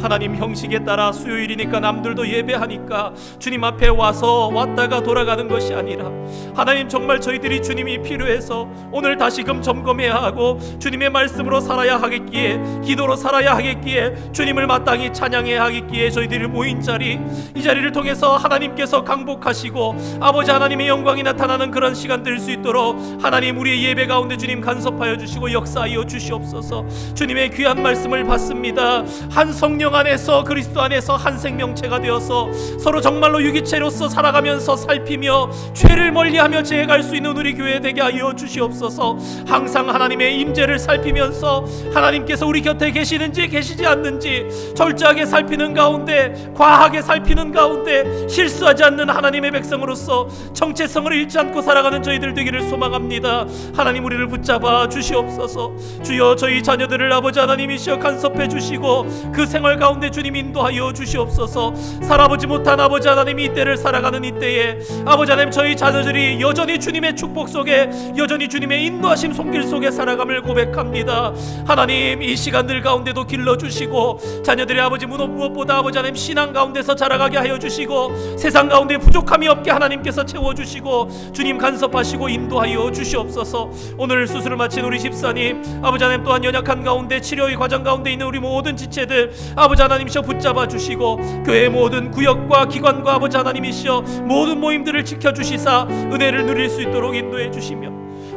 하나님, 형식에 따라 수요일이니까 남들도 예배하니까 주님 앞에 왔다가 돌아가는 것이 아니라, 하나님 정말 저희들이 주님이 필요해서 오늘 다시금 점검해야 하고 주님의 말씀으로 살아야 하겠기에, 기도로 살아야 하겠기에, 주님을 마땅히 찬양해야 하겠기에 저희들이 모인 자리, 이 자리를 통해서 하나님께서 강복하시고 아버지 하나님의 영광이 나타나는 그런 시간 될 수 있도록 하나님, 우리의 예배 가운데 주님 간섭하여 주시고 역사하여 주시옵소서. 주님의 귀한 말씀을 받습니다. 한 성령 안에서, 그리스도 안에서 한 생명체가 되어서 서로 정말로 유기체로서 살아가면서 살피며 죄를 멀리하며 재해갈 수 있는 우리 교회 되게 하여 주시옵소서. 항상 하나님의 임재를 살피면서 하나님께서 우리 곁에 계시는지 계시지 않는지 철저하게 살피는 가운데, 과하게 살피는 가운데 실수하지 않는 하나님의 백성으로서 정체성을 잃지 않고 살아가는 저희들 되기를 소망합니다. 하나님, 우리를 붙잡아 주시옵소서. 주여, 저희 자녀들을 아버지 하나님이시여 간섭해 주시고 그 생활 가운데 주님 인도하여 주시옵소서. 살아보지 못한 아버지 하나님이 이때를 살아가는 이때에 아버지 하나님, 저희 자녀들이 여전히 주님의 축복 속에, 여전히 주님의 인도하심 손길 속에 살아감을 고백합니다. 하나님, 이 시간들 가운데도 길러주시고 자녀들의 아버지 무엇보다 아버지 하나님 신앙 가운데서 자라가게 하여 주시고 세상 가운데 부족함이 없게 하나님께서 채워주시고 주님 간섭하시고 인도하여 주시옵소서. 오늘 수술을 마친 우리 집사님, 아버지 하나님 또한 연약한 가운데 치료의 과정 가운데 있는 우리 모든 지체들 아버지 하나님이시여 붙잡아 주시고 교회의 모든 구역과 기관과 아버지 하나님이시여 모든 모임들을 지켜주시사 은혜를 누릴 수 있도록 인도해 주시며,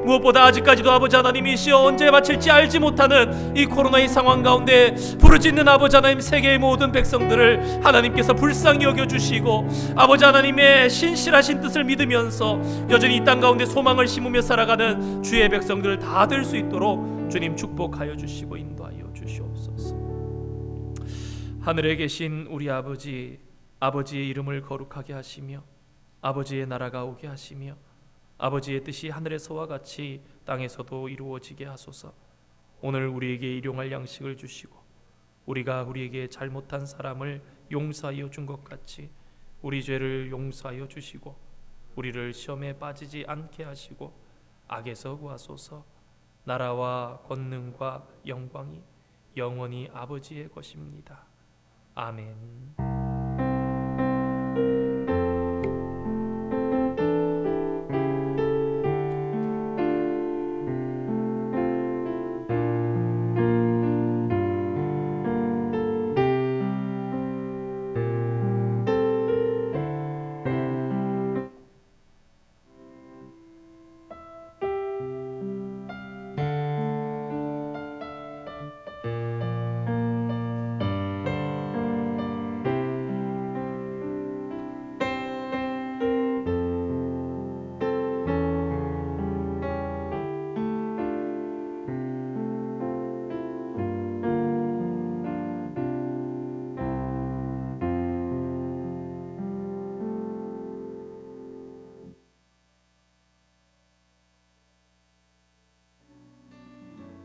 무엇보다 아직까지도 아버지 하나님이시여 언제 마칠지 알지 못하는 이 코로나의 상황 가운데 부르짖는 아버지 하나님, 세계의 모든 백성들을 하나님께서 불쌍히 여겨주시고 아버지 하나님의 신실하신 뜻을 믿으면서 여전히 이 땅 가운데 소망을 심으며 살아가는 주의 백성들 다 될 수 있도록 주님 축복하여 주시고 인도하여 주시옵소서. 하늘에 계신 우리 아버지, 아버지의 이름을 거룩하게 하시며 아버지의 나라가 오게 하시며 아버지의 뜻이 하늘에서와 같이 땅에서도 이루어지게 하소서. 오늘 우리에게 일용할 양식을 주시고 우리가 우리에게 잘못한 사람을 용서하여 준 것 같이 우리 죄를 용서하여 주시고 우리를 시험에 빠지지 않게 하시고 악에서 구하소서. 나라와 권능과 영광이 영원히 아버지의 것입니다. 아멘.